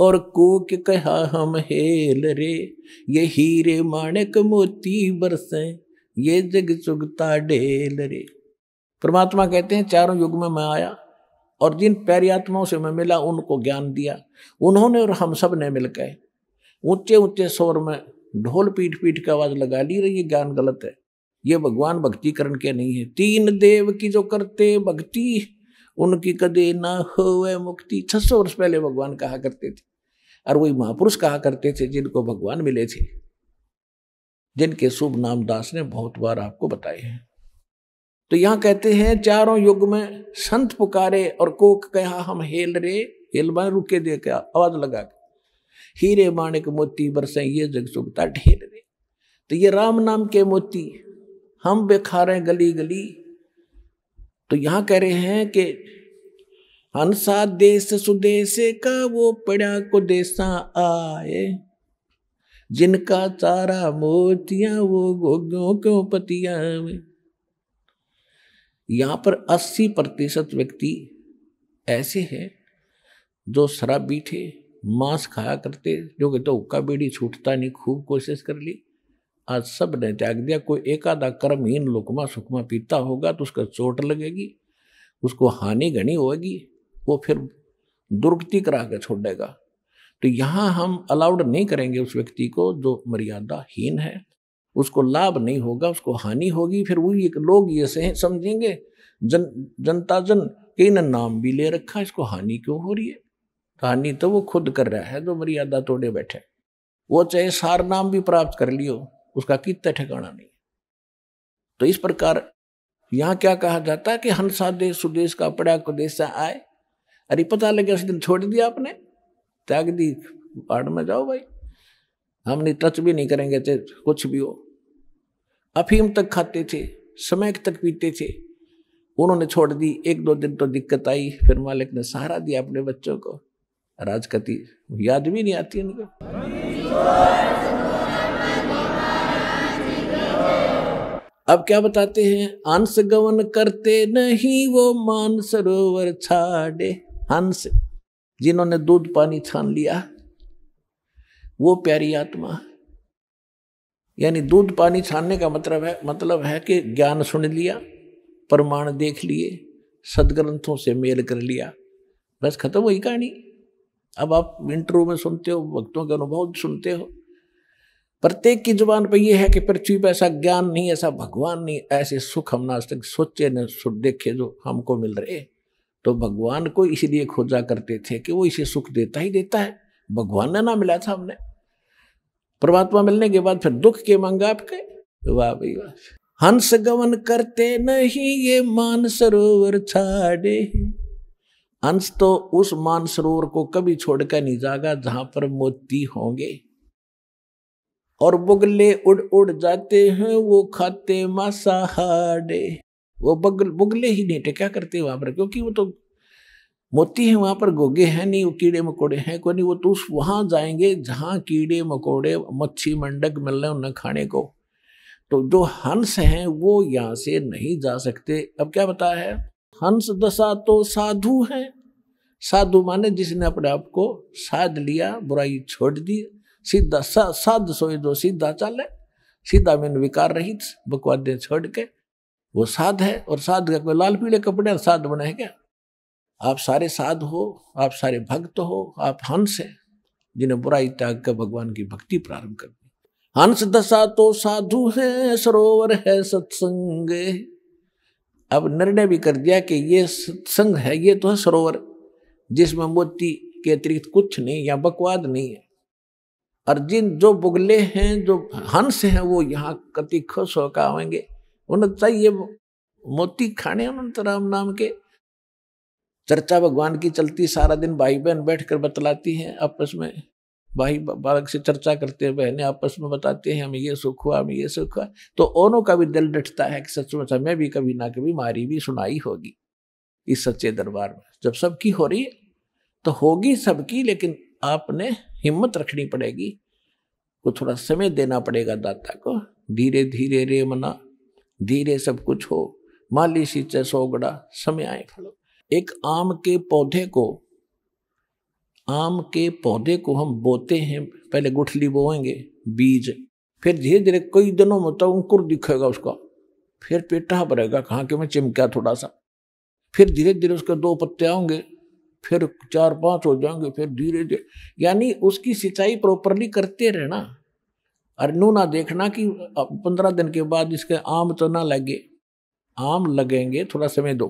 और कूक कहा हम हेल रे, ये हीरे माणिक मोती बरसे, ये जग चुगता ढेल रे। परमात्मा कहते हैं चारों युग में मैं आया, और जिन प्यारी आत्माओं से मैं मिला उनको ज्ञान दिया। उन्होंने और हम सब ने मिलकर ऊंचे ऊंचे स्वर में ढोल पीट पीट के आवाज लगा ली रही, ये ज्ञान गलत है, ये भगवान भक्ति करण के नहीं है। तीन देव की जो करते भक्ति, उनकी कदे ना होवे मुक्ति। 600 वर्ष पहले भगवान कहा करते थे, और वही महापुरुष कहा करते थे जिनको भगवान मिले थे, जिनके शुभ नाम दास ने बहुत बार आपको बताए हैं। तो यहां कहते हैं चारों युग में संत पुकारे, और कोक कहा हम हेल रे, हेल माने रुके दे के आवाज लगा के, हीरे माणिक मोती बरसे, ये जग चुगता ढेल रे। तो ये राम नाम के मोती हम बेखारे गली गली। तो यहां कह रहे हैं कि हंसा देश सुदेश का वो पड़ा को देशा आए, जिनका चारा मोतियां वो गोग्यों क्यों पतियां। यहां पर 80% व्यक्ति ऐसे हैं जो शराबी थे, मांस खाया करते, जो कि तो हुक्का बीड़ी छूटता नहीं, खूब कोशिश कर ली, आज सब ने त्याग दिया। कोई एक आधा कर्महीन लुकमा सुकमा पीता होगा तो उसका चोट लगेगी, उसको हानि घनी होगी, वो फिर दुर्गति करा के छोड़ेगा। तो यहाँ हम अलाउड नहीं करेंगे उस व्यक्ति को जो मर्यादाहीन है, उसको लाभ नहीं होगा, उसको हानि होगी। फिर वही लोग ये समझेंगे जनता जन कि इन्हें नाम भी ले रखा, इसको हानि क्यों हो रही है। हानि तो वो खुद कर रहा है जो मर्यादा तोड़े बैठे, वो चाहे सार नाम भी प्राप्त कर लियो, उसका कितना ठिकाना नहीं। तो इस प्रकार यहाँ क्या कहा जाता है कि हंसा देश सुदेश का पड़ा को देशा आए। अरे पता लगे उस दिन छोड़ दिया आपने, त्याग दी, पहाड़ में जाओ भाई, हम नहीं टच भी नहीं करेंगे चाहे कुछ भी हो। अफीम तक खाते थे, समय तक पीते थे, उन्होंने छोड़ दी। 1-2 दिन तो दिक्कत आई, फिर मालिक ने सहारा दिया अपने बच्चों को। राजकती याद भी नहीं आती उनको। अब क्या बताते हैं, हंस गवन करते नहीं वो मान सरोवर छाड़े। हंस जिन्होंने दूध पानी छान लिया वो प्यारी आत्मा। यानी दूध पानी छानने का मतलब है कि ज्ञान सुन लिया, प्रमाण देख लिए, सदग्रंथों से मेल कर लिया, बस खत्म हुई कहानी। अब आप इंटरव्यू में सुनते हो, भक्तों के अनुभव सुनते हो, प्रत्येक की जुबान पर यह है कि पृथ्वी पर ऐसा ज्ञान नहीं, ऐसा भगवान नहीं, ऐसे सुख हम आज तक सोचे न देखे जो हमको मिल रहे। तो भगवान को इसलिए खोजा करते थे कि वो इसे सुख देता ही देता है। भगवान ने ना मिला था हमने, परमात्मा मिलने के बाद फिर दुख के मांगा आपके। वाह भाई वाह। हंस गवन करते नहीं ये मान सरोवर छाड़े। हंस तो उस मान सरोवर को कभी छोड़कर नहीं जागा जहां पर मोती होंगे। और बुगले उड़ उड़ जाते हैं वो खाते मांसाहारे। वो बुगले ही नहीं थे, क्या करते वहां पर, क्योंकि वो तो मोती है, वहां पर गोगे हैं नहीं, वो कीड़े मकोड़े हैं कोई नहीं। वो तो वहां जाएंगे जहां कीड़े मकोड़े मच्छी मंडक मिल रहे उन्हें खाने को। तो जो हंस हैं वो यहां से नहीं जा सकते। अब क्या बताया है, हंस दशा तो साधु हैं। साधु माने जिसने अपने आप को साध लिया, बुराई छोड़ दी, सीधा साध सोए जो सीधा चले, सीधा में विकार रहित बकवादें छोड़ के वो साध है। और साध का कोई लाल पीले कपड़े साध बना है क्या? आप सारे साध हो, आप सारे भक्त हो, आप हंस हैं जिन्हें बुराई त्याग कर भगवान की भक्ति प्रारंभ कर दी। हंस दशा तो साधु है, सरोवर है सत्संग। अब निर्णय भी कर दिया कि ये सत्संग है, ये तो है सरोवर जिसमें मोती के अतिरिक्त कुछ नहीं या बकवाद नहीं है। और जो बुगले हैं, जो हंस हैं, वो यहाँ कति खुश होकर आएंगे। उन्हें चाहिए मोती खाने, उन्होंने राम नाम के। चर्चा भगवान की चलती सारा दिन, भाई बहन बैठकर बतलाती हैं आपस में, भाई बालक से चर्चा करते हैं, बहनें आपस में बताते हैं हमें ये सुख हुआ, हमें ये सुख हुआ। तो ओनों का भी दिल डटता है कि सचमुच हमें भी कभी ना कभी मारी भी सुनाई होगी इस सच्चे दरबार में। जब सबकी हो रही है तो होगी सबकी, लेकिन आपने हिम्मत रखनी पड़ेगी, को थोड़ा समय देना पड़ेगा दाता को। धीरे धीरे रे मना, धीरे सब कुछ हो, माली सींचे सोगड़ा, समय आए फलो। एक आम के पौधे को हम बोते हैं, पहले गुठली बोएंगे, बीज, फिर धीरे धीरे कई दिनों में तो अंकुर दिखेगा उसका, फिर पेटा भरेगा, कहाँ के में चिमका थोड़ा सा, फिर धीरे धीरे उसके 2 पत्ते आएंगे, फिर 4-5 हो जाएंगे, फिर धीरे धीरे, यानी उसकी सिंचाई प्रॉपरली करते रहना। और नू ना देखना कि 15 दिन के बाद इसके आम तो ना लगे, आम लगेंगे, थोड़ा समय दो।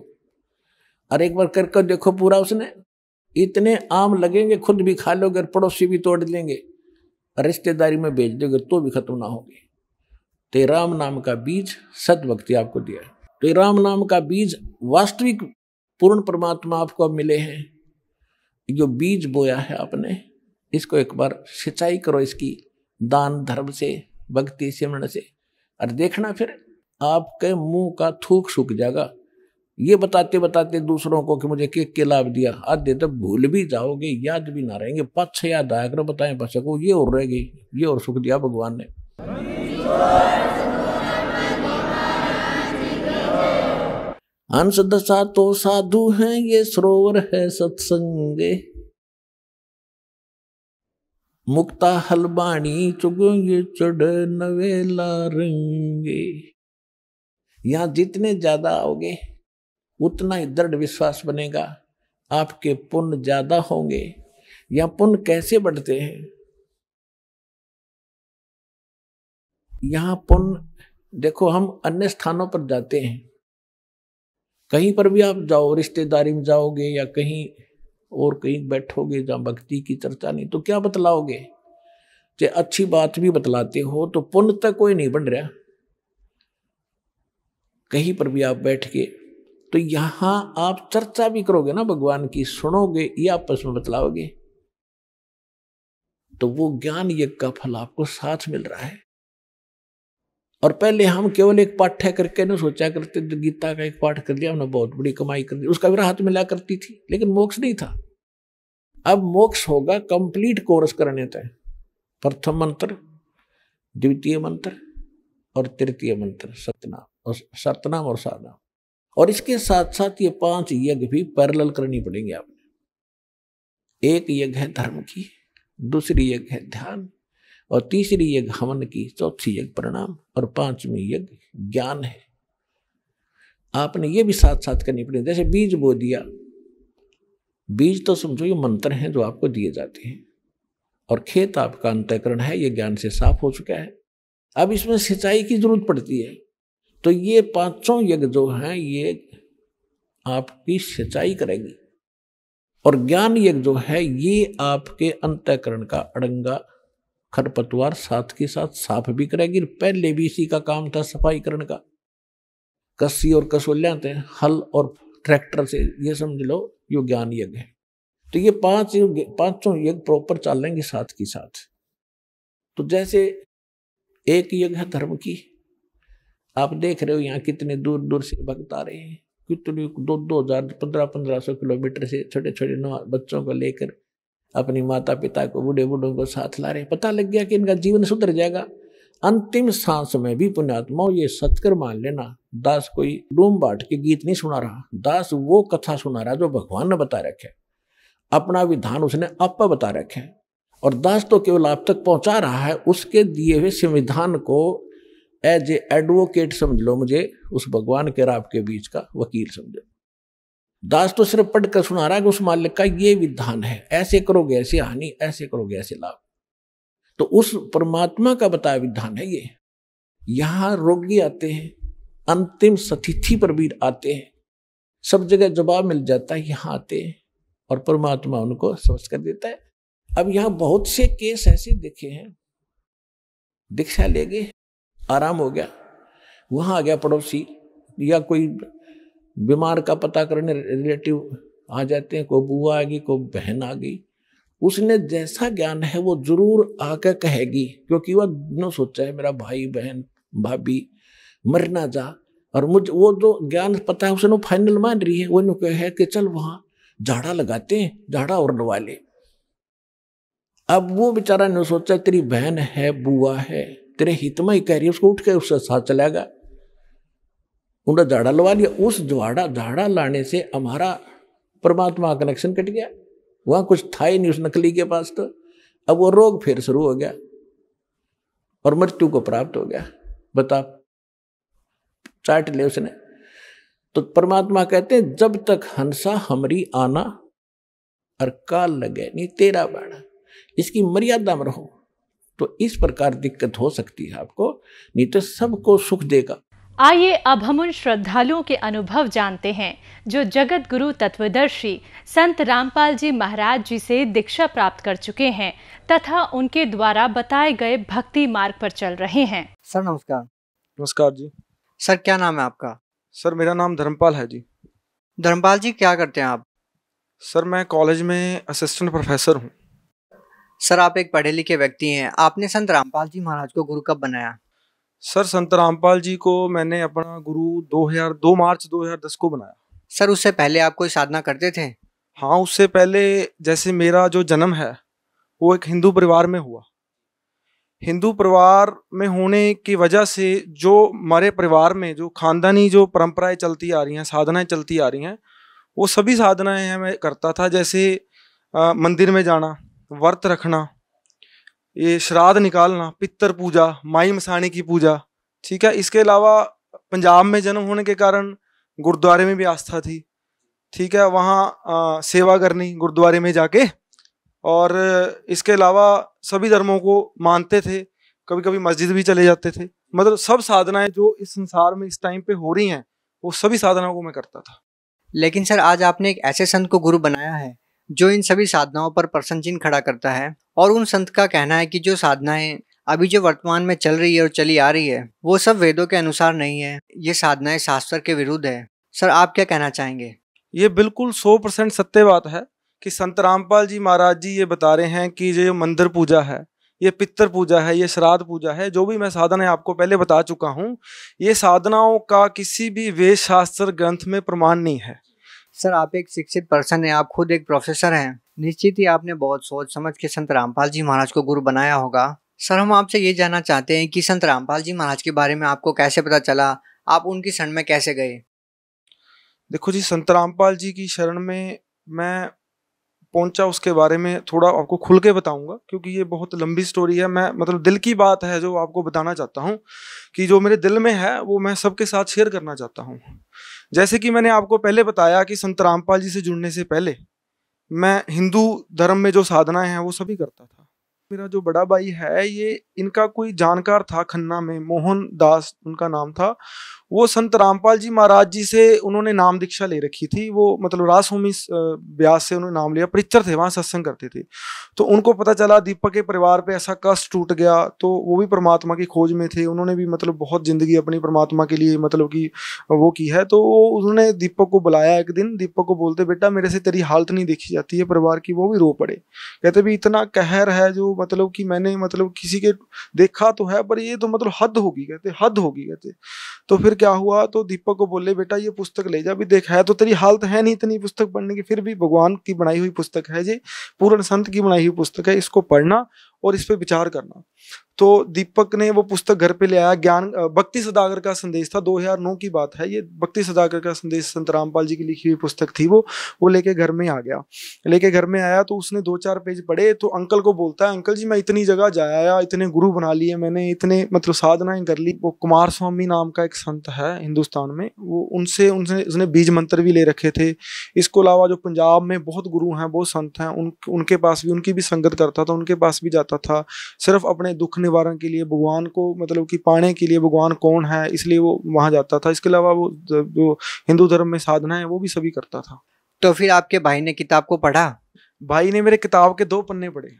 और एक बार करके देखो पूरा, उसने इतने आम लगेंगे, खुद भी खा लोगे, पड़ोसी भी तोड़ लेंगे, रिश्तेदारी में भेज दोगे तो भी खत्म ना होगी। तो राम नाम का बीज सद्भक्ति आपको दिया है। तो राम नाम का बीज वास्तविक पूर्ण परमात्मा आपको अब मिले हैं। जो बीज बोया है आपने, इसको एक बार सिंचाई करो, इसकी दान धर्म से, भक्ति सिमरण से, और देखना फिर आपके मुंह का थूक सूख जाएगा। ये बताते बताते दूसरों को कि मुझे के लाभ दिया, आधे तक भूल भी जाओगे, याद भी ना रहेंगे, 5-6 याद आया करो, बताएं बच्चे को ये और रह गई, ये और सुख दिया भगवान ने। हंस दशा तो साधु हैं, ये सरोवर है सत्संगे। मुक्ता हलबाणी चुगेंगे चढ़ नवेला रंगे। यहां जितने ज्यादा आओगे उतना ही दृढ़ विश्वास बनेगा, आपके पुण्य ज्यादा होंगे। या पुण्य कैसे बढ़ते हैं? यहां पुण्य देखो, हम अन्य स्थानों पर जाते हैं, कहीं पर भी आप जाओ, रिश्तेदारी में जाओगे या कहीं और कहीं बैठोगे जहां भक्ति की चर्चा नहीं, तो क्या बतलाओगे? चाहे अच्छी बात भी बतलाते हो तो पुण्य तक कोई नहीं बन रहा। कहीं पर भी आप बैठ के, तो यहां आप चर्चा भी करोगे ना भगवान की, सुनोगे या आपस में बतलाओगे, तो वो ज्ञान यज्ञ का फल आपको साथ मिल रहा है। और पहले हम केवल एक पाठ्य करके न सोचा करते, गीता का एक पाठ कर लिया हमने बहुत बड़ी कमाई कर दी, उसका भी हाथ मिला करती थी, लेकिन मोक्ष नहीं था। अब मोक्ष होगा कंप्लीट कोर्स करने तय, प्रथम मंत्र, द्वितीय मंत्र और तृतीय मंत्र, सतनाम और सातनाम। और इसके साथ साथ ये 5 यज्ञ भी पैरेलल करनी पड़ेंगे आपने। एक यज्ञ है धर्म की, दूसरी यज्ञ है ध्यान, और तीसरी यज्ञ हवन की, चौथी यज्ञ प्रणाम, और 5वीं यज्ञ ज्ञान है। आपने ये भी साथ साथ करनी पड़ेगी। जैसे बीज बो दिया, बीज तो समझो ये मंत्र हैं जो आपको दिए जाते हैं, और खेत आपका अंतःकरण है, ये ज्ञान से साफ हो चुका है। अब इसमें सिंचाई की जरूरत पड़ती है, तो ये 5 यज्ञ जो हैं ये आपकी सिंचाई करेगी। और ज्ञान यज्ञ जो है ये आपके अंतःकरण का अड़ंगा खरपतवार साथ के साथ साफ भी करेगी। पहले भी इसी का काम था सफाई करने का, कस्सी और कसोलियां थे, हल और ट्रैक्टर से, ये समझ लो यो ज्ञान यज्ञ है। तो ये 5 यज्ञ प्रॉपर चलेंगे साथ की साथ। तो जैसे एक यज्ञ है धर्म की, आप देख रहे हो यहाँ कितने दूर दूर से भक्त आ रहे हैं, कितने 2,000 1500 किलोमीटर से छोटे छोटे बच्चों को लेकर अपनी माता पिता को, बूढ़े बूढ़ों को साथ ला रहे। पता लग गया कि इनका जीवन सुधर जाएगा। अंतिम सांस में भी पुण्यात्माओं ये सत्कर मान लेना, दास कोई डूम बाट के गीत नहीं सुना रहा, दास वो कथा सुना रहा जो भगवान ने बता रखे, अपना विधान उसने आप बता रखे, और दास तो केवल आप तक पहुंचा रहा है उसके दिए हुए संविधान को। एज ए एडवोकेट समझ लो मुझे, उस भगवान के और आपके बीच का वकील समझो। दास तो सिर्फ पढ़कर सुना रहा है कि उस मालिक का ये विधान है, ऐसे करोगे ऐसे हानि, ऐसे करोगे ऐसे लाभ। तो उस परमात्मा का बताया विधान है ये। यहां रोगी आते हैं, अंतिम सतिथि पर भी आते हैं, सब जगह जवाब मिल जाता है, यहां आते हैं और परमात्मा उनको स्वस्थ कर देता है। अब यहां बहुत से केस ऐसे देखे हैं, दीक्षा ले गए, आराम हो गया, वहां आ गया पड़ोसी या कोई बीमार का पता करने रिलेटिव आ जाते हैं, कोई बुआ आ गई, कोई बहन आ गई, उसने जैसा ज्ञान है वो जरूर आकर कहेगी, क्योंकि वह न सोचा है मेरा भाई बहन भाभी मर ना जा, और मुझे वो जो ज्ञान पता है उसने फाइनल मान रही है, वो नु कहे कि चल वहां झाड़ा लगाते हैं, झाड़ा और लगा ले। अब वो बेचारा ने सोचा तेरी बहन है, बुआ है, तेरे हित में ही कह रही है, उसको उठ के उससे साथ चलेगा, उन्हें झाड़ा लगा लिया। उस झाड़ा लाने से हमारा परमात्मा का कनेक्शन कट गया, वहां कुछ था ही नहीं उस नकली के पास। तो अब वो रोग फिर शुरू हो गया और मृत्यु को प्राप्त हो गया। बता, चाट ले उसने। तो परमात्मा कहते हैं जब तक हंसा हमरी आना और काल लगे नहीं तेरा बाणा, इसकी मर्यादा में रहो। तो इस प्रकार दिक्कत हो सकती है आपको, नहीं तो सबको सुख देगा। आइए अब हम उन श्रद्धालुओं के अनुभव जानते हैं जो जगत गुरु तत्वदर्शी संत रामपाल जी महाराज जी से दीक्षा प्राप्त कर चुके हैं तथा उनके द्वारा बताए गए भक्ति मार्ग पर चल रहे हैं। सर नमस्कार। नमस्कार जी। सर क्या नाम है आपका? सर मेरा नाम धर्मपाल है जी। धर्मपाल जी क्या करते हैं आप? सर मैं कॉलेज में असिस्टेंट प्रोफेसर हूँ। सर आप एक पढ़े लिखे व्यक्ति हैं, आपने संत रामपाल जी महाराज को गुरु कब बनाया? सर संत रामपाल जी को मैंने अपना गुरु 2 मार्च 2010 को बनाया। सर उससे पहले आप कोई साधना करते थे? हाँ, उससे पहले जैसे मेरा जो जन्म है वो एक हिंदू परिवार में हुआ। हिंदू परिवार में होने की वजह से जो हमारे परिवार में जो खानदानी जो परंपराएं चलती आ रही हैं, साधनाएं चलती आ रही हैं, वो सभी साधनाएं मैं करता था। जैसे मंदिर में जाना, व्रत रखना, ये श्राद्ध निकालना, पितर पूजा, माई मसाणी की पूजा, ठीक है। इसके अलावा पंजाब में जन्म होने के कारण गुरुद्वारे में भी आस्था थी, ठीक है, वहाँ सेवा करनी गुरुद्वारे में जाके। और इसके अलावा सभी धर्मों को मानते थे, कभी कभी मस्जिद भी चले जाते थे। मतलब सब साधनाएं जो इस संसार में इस टाइम पे हो रही हैं वो सभी साधनाओं को मैं करता था। लेकिन सर आज आपने एक ऐसे संत को गुरु बनाया है जो इन सभी साधनाओं पर प्रश्न चिन्ह खड़ा करता है, और उन संत का कहना है कि जो साधनाएं अभी जो वर्तमान में चल रही है और चली आ रही है वो सब वेदों के अनुसार नहीं है, ये साधनाएं शास्त्र के विरुद्ध है। सर आप क्या कहना चाहेंगे? ये बिल्कुल 100% सत्य बात है कि संत रामपाल जी महाराज जी ये बता रहे हैं कि जो मंदिर पूजा है ये पितर पूजा है, ये श्राद्ध पूजा है, जो भी मैं साधना आपको पहले बता चुका हूँ, ये साधनाओं का किसी भी वेद शास्त्र ग्रंथ में प्रमाण नहीं है। सर, आप एक शिक्षित पर्सन हैं, आप खुद एक प्रोफेसर हैं, निश्चित ही आपने बहुत सोच समझ के संत रामपाल जी महाराज को गुरु बनाया होगा। सर, हम आपसे ये जानना चाहते हैं कि संत रामपाल जी महाराज के बारे में आपको कैसे पता चला, आप उनकी शरण में कैसे गए? देखो जी, संत रामपाल जी की शरण में मैं पहुंचा, उसके बारे में थोड़ा आपको खुल के बताऊंगा, क्योंकि ये बहुत लंबी स्टोरी है। मैं मतलब दिल की बात है जो आपको बताना चाहता हूँ, कि जो मेरे दिल में है वो मैं सबके साथ शेयर करना चाहता हूँ। जैसे कि मैंने आपको पहले बताया कि संत रामपाल जी से जुड़ने से पहले मैं हिंदू धर्म में जो साधनाएं हैं वो सभी करता था। मेरा जो बड़ा भाई है, ये इनका कोई जानकार था खन्ना में, मोहन दास उनका नाम था। वो संत रामपाल जी महाराज जी से उन्होंने नाम दीक्षा ले रखी थी। वो मतलब रासभूमि ब्यास से उन्होंने नाम लिया, परिचर थे, वहाँ सत्संग करते थे। तो उनको पता चला दीपक के परिवार पे ऐसा कष्ट टूट गया, तो वो भी परमात्मा की खोज में थे। उन्होंने भी मतलब बहुत जिंदगी अपनी परमात्मा के लिए मतलब कि वो की है। तो उन्होंने दीपक को बुलाया एक दिन, दीपक को बोलते, बेटा मेरे से तेरी हालत नहीं देखी जाती है परिवार की। वो भी रो पड़े, कहते भी इतना कहर है जो मतलब कि मैंने मतलब किसी के देखा तो है, पर ये तो मतलब हद होगी, कहते हद होगी कहते। तो फिर क्या हुआ, तो दीपक को बोले, बेटा ये पुस्तक ले जा, भी देख है तो तेरी हालत है नहीं इतनी पुस्तक पढ़ने की, फिर भी भगवान की बनाई हुई पुस्तक है, ये पूर्ण संत की बनाई हुई पुस्तक है, इसको पढ़ना और इस पे विचार करना। तो दीपक ने वो पुस्तक घर पे ले आया। ज्ञान भक्ति सदागर का संदेश था, 2009 की बात है ये। भक्ति सदागर का संदेश संत रामपाल जी की लिखी हुई पुस्तक थी। वो लेके घर में आ गया। लेके घर में आया तो उसने 2-4 पेज पढ़े, तो अंकल को बोलता है, अंकल जी मैं इतनी जगह जाया, इतने गुरु बना लिए मैंने, इतने मतलब साधनाएं कर ली। वो कुमार स्वामी नाम का एक संत है हिंदुस्तान में, वो उनसे उसने बीज मंत्र भी ले रखे थे। इसको अलावा जो पंजाब में बहुत गुरु हैं, बहुत संत हैं, उनके पास भी, उनकी भी संगत करता था, उनके पास भी जाता था, सिर्फ अपने दुख निवारण के लिए, भगवान को मतलब कि पाने के लिए, भगवान कौन है इसलिए वो वहां जाता था। इसके अलावा वो जो हिंदू धर्म में साधना है वो भी सभी करता था। तो फिर आपके भाई ने किताब को पढ़ा? भाई ने मेरे किताब के 2 पन्ने पढ़े।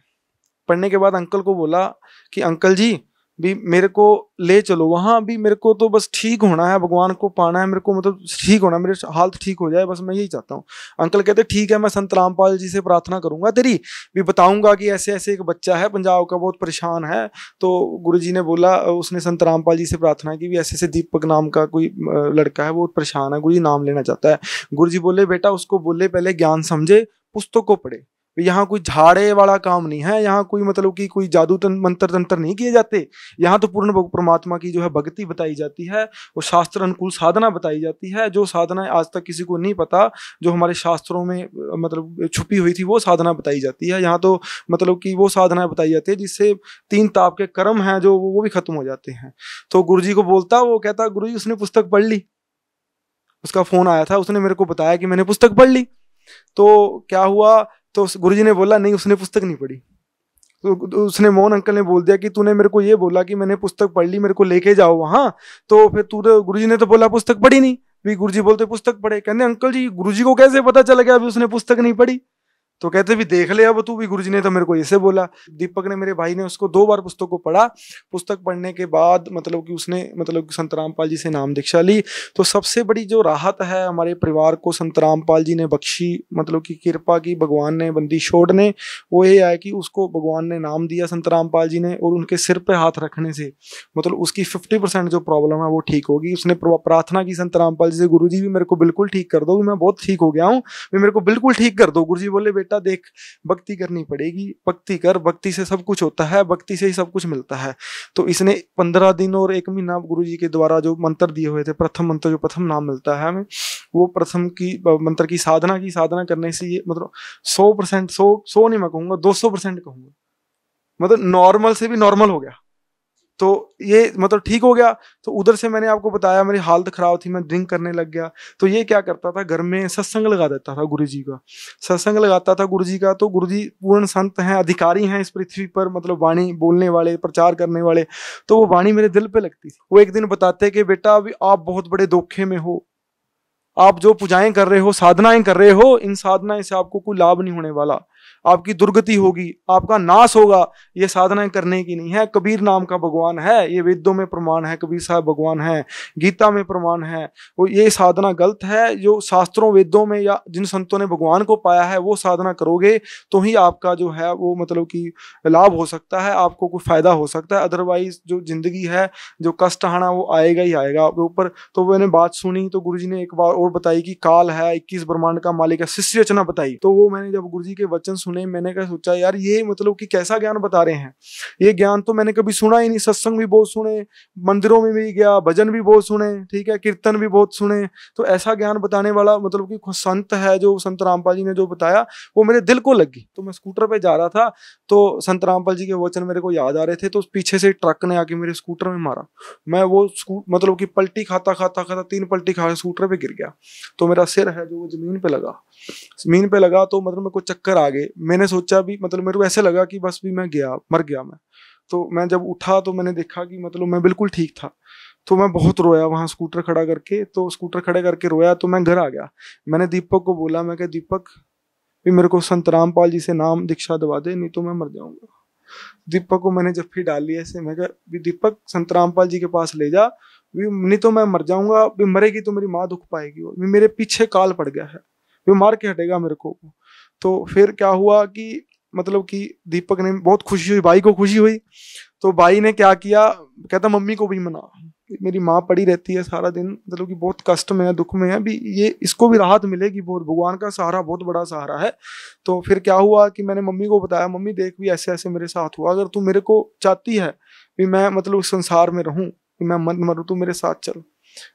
पढ़ने के बाद अंकल को बोला कि अंकल जी भी मेरे को ले चलो वहां, भी मेरे को तो बस ठीक होना है, भगवान को पाना है, मेरे को मतलब ठीक होना, मेरे हालत ठीक हो जाए, बस मैं यही चाहता हूँ। अंकल कहते ठीक है, मैं संत रामपाल जी से प्रार्थना करूंगा तेरी, भी बताऊंगा कि ऐसे ऐसे एक बच्चा है पंजाब का, बहुत परेशान है। तो गुरुजी ने बोला, उसने संत रामपाल जी से प्रार्थना की भी ऐसे ऐसे दीपक नाम का कोई लड़का है, बहुत परेशान है, गुरुजी नाम लेना चाहता है। गुरुजी बोले बेटा उसको बोले पहले ज्ञान समझे, पुस्तक को पढ़े, यहाँ कोई झाड़े वाला काम नहीं है, यहाँ कोई मतलब कि कोई जादू मंत्र तंत्र नहीं किए जाते, यहाँ तो पूर्ण परमात्मा की जो है भक्ति बताई जाती है, वो शास्त्र अनुकूल साधना बताई जाती है, जो साधना आज तक किसी को नहीं पता, जो हमारे शास्त्रों में मतलब छुपी हुई थी वो साधना बताई जाती है। यहाँ तो मतलब कि वो साधना बताई जाती है जिससे 3 ताप के कर्म हैं जो वो भी खत्म हो जाते हैं। तो गुरुजी को बोलता, वो कहता गुरुजी उसने पुस्तक पढ़ ली, उसका फोन आया था, उसने मेरे को बताया कि मैंने पुस्तक पढ़ ली। तो क्या हुआ, तो गुरुजी ने बोला नहीं उसने पुस्तक नहीं पढ़ी। तो उसने मोहन अंकल ने बोल दिया कि तूने मेरे को ये बोला कि मैंने पुस्तक पढ़ ली, मेरे को लेके जाओ वहां, तो फिर गुरुजी ने तो बोला पुस्तक पढ़ी नहीं। भी गुरुजी बोलते पुस्तक पढ़े, कहते अंकल जी गुरुजी को कैसे पता चल गया अभी उसने पुस्तक नहीं पढ़ी? तो कहते भी देख ले अब तू भी, गुरुजी ने तो मेरे को ऐसे बोला। दीपक ने, मेरे भाई ने उसको 2 बार पुस्तक को पढ़ा। पुस्तक पढ़ने के बाद मतलब कि उसने मतलब संत रामपाल जी से नाम दीक्षा ली। तो सबसे बड़ी जो राहत है हमारे परिवार को संत रामपाल जी ने बख्शी, मतलब कि कृपा की भगवान ने, बंदी छोड़ ने, वो ये है कि उसको भगवान ने नाम दिया संत रामपाल जी ने, और उनके सिर पे हाथ रखने से मतलब उसकी 50% जो प्रॉब्लम है वो ठीक होगी। उसने प्रार्थना की संत रामपाल जी से, गुरु जी भी मेरे को बिल्कुल ठीक कर दो, मैं बहुत ठीक हो गया हूँ, मेरे को बिल्कुल ठीक कर दो। गुरु जी बोले बेटा देख भक्ति करनी पड़ेगी, भक्ति कर, भक्ति से सब कुछ होता है, भक्ति से ही सब कुछ मिलता है। तो इसने 15 दिन और 1 महीना गुरुजी के द्वारा जो मंत्र दिए हुए थे, प्रथम मंत्र जो प्रथम नाम मिलता है हमें, वो प्रथम की मंत्र की साधना करने से ये मतलब 100% 100 नहीं मैं कहूंगा, 200% कहूंगा, मतलब नॉर्मल से भी नॉर्मल हो गया। तो ये मतलब ठीक हो गया। तो उधर से मैंने आपको बताया मेरी हालत खराब थी, मैं ड्रिंक करने लग गया। तो ये क्या करता था, घर में सत्संग लगा देता था गुरुजी का, सत्संग लगाता था गुरुजी का। तो गुरुजी पूर्ण संत हैं, अधिकारी हैं इस पृथ्वी पर, मतलब वाणी बोलने वाले, प्रचार करने वाले। तो वो वाणी मेरे दिल पे लगती थी। वो एक दिन बताते कि बेटा अभी आप बहुत बड़े धोखे में हो, आप जो पूजाएं कर रहे हो, साधनाएं कर रहे हो, इन साधनाएं से आपको कोई लाभ नहीं होने वाला। आपकी दुर्गति होगी, आपका नाश होगा, ये साधना करने की नहीं है। कबीर नाम का भगवान है, ये वेदों में प्रमाण है, कबीर साहब भगवान है, गीता में प्रमाण है। वो ये साधना गलत है। जो शास्त्रों वेदों में या जिन संतों ने भगवान को पाया है वो साधना करोगे तो ही आपका जो है वो मतलब कि लाभ हो सकता है, आपको कोई फायदा हो सकता है। अदरवाइज जो जिंदगी है, जो कष्ट आना वो आएगा ही आएगा आपके ऊपर। तो मैंने बात सुनी तो गुरुजी ने एक बार और बताई कि काल है, 21 ब्रह्मांड का मालिक है, सृष्टि रचना बताई। तो वो मैंने जब गुरुजी के वचन सुने, मैंने क्या सोचा यार ये मतलब कि कैसा ज्ञान बता रहे हैं। ये ज्ञान तो मैंने कभी सुना ही नहीं। सत्संग भी बहुत सुने, मंदिरों में भी गया, भजन भी बहुत सुने, ठीक है, कीर्तन भी बहुत सुने, तो ऐसा ज्ञान बताने वाला मतलब कि संत है जो संत रामपाल जी ने जो बताया वो मेरे दिल को लगी। तो मैं स्कूटर पे जा रहा था तो संत रामपाल जी के वचन मेरे को याद आ रहे थे। तो पीछे से ट्रक ने आके मेरे स्कूटर में मारा। मैं वो मतलब कि पलटी खाता 3 पलटी खा स्कूटर पे गिर गया। तो मेरा सिर है जो वो जमीन पे लगा। तो मतलब मेरे को चक्कर आ गए। मैंने सोचा भी मतलब मेरे को ऐसे लगा कि बस भी मैं मर गया मैं। तो मैं जब उठा तो मैंने देखा कि मतलब मैं बिल्कुल ठीक था। तो मैं बहुत रोया वहां स्कूटर खड़ा करके। तो स्कूटर खड़े करके रोया तो मैं घर आ गया। मैंने दीपक को बोला, मैं कहा दीपक भी मेरे को संत रामपाल जी से नाम दीक्षा दवा दे, नहीं तो मैं मर जाऊंगा। दीपक को मैंने जब फिर डाल लिया ऐसे, मैं कहा दीपक संत रामपाल जी के पास ले जा, नहीं तो मैं मर जाऊंगा। भी मरेगी तो मेरी माँ दुख पाएगी। मेरे पीछे काल पड़ गया है, वो मार के हटेगा मेरे को। तो फिर क्या हुआ कि मतलब कि दीपक ने बहुत खुशी हुई, भाई को खुशी हुई। तो भाई ने क्या किया, कहता मम्मी को भी मना, मेरी माँ पड़ी रहती है सारा दिन, मतलब कि बहुत कष्ट में है, दुख में है, भी ये इसको भी राहत मिलेगी। बहुत भगवान का सहारा बहुत बड़ा सहारा है। तो फिर क्या हुआ कि मैंने मम्मी को बताया, मम्मी देख भी ऐसे ऐसे मेरे साथ हुआ, अगर तू मेरे को चाहती है भी मैं मतलब उस संसार में रहूं, कि मैं मत मरूं, तू मेरे साथ चल।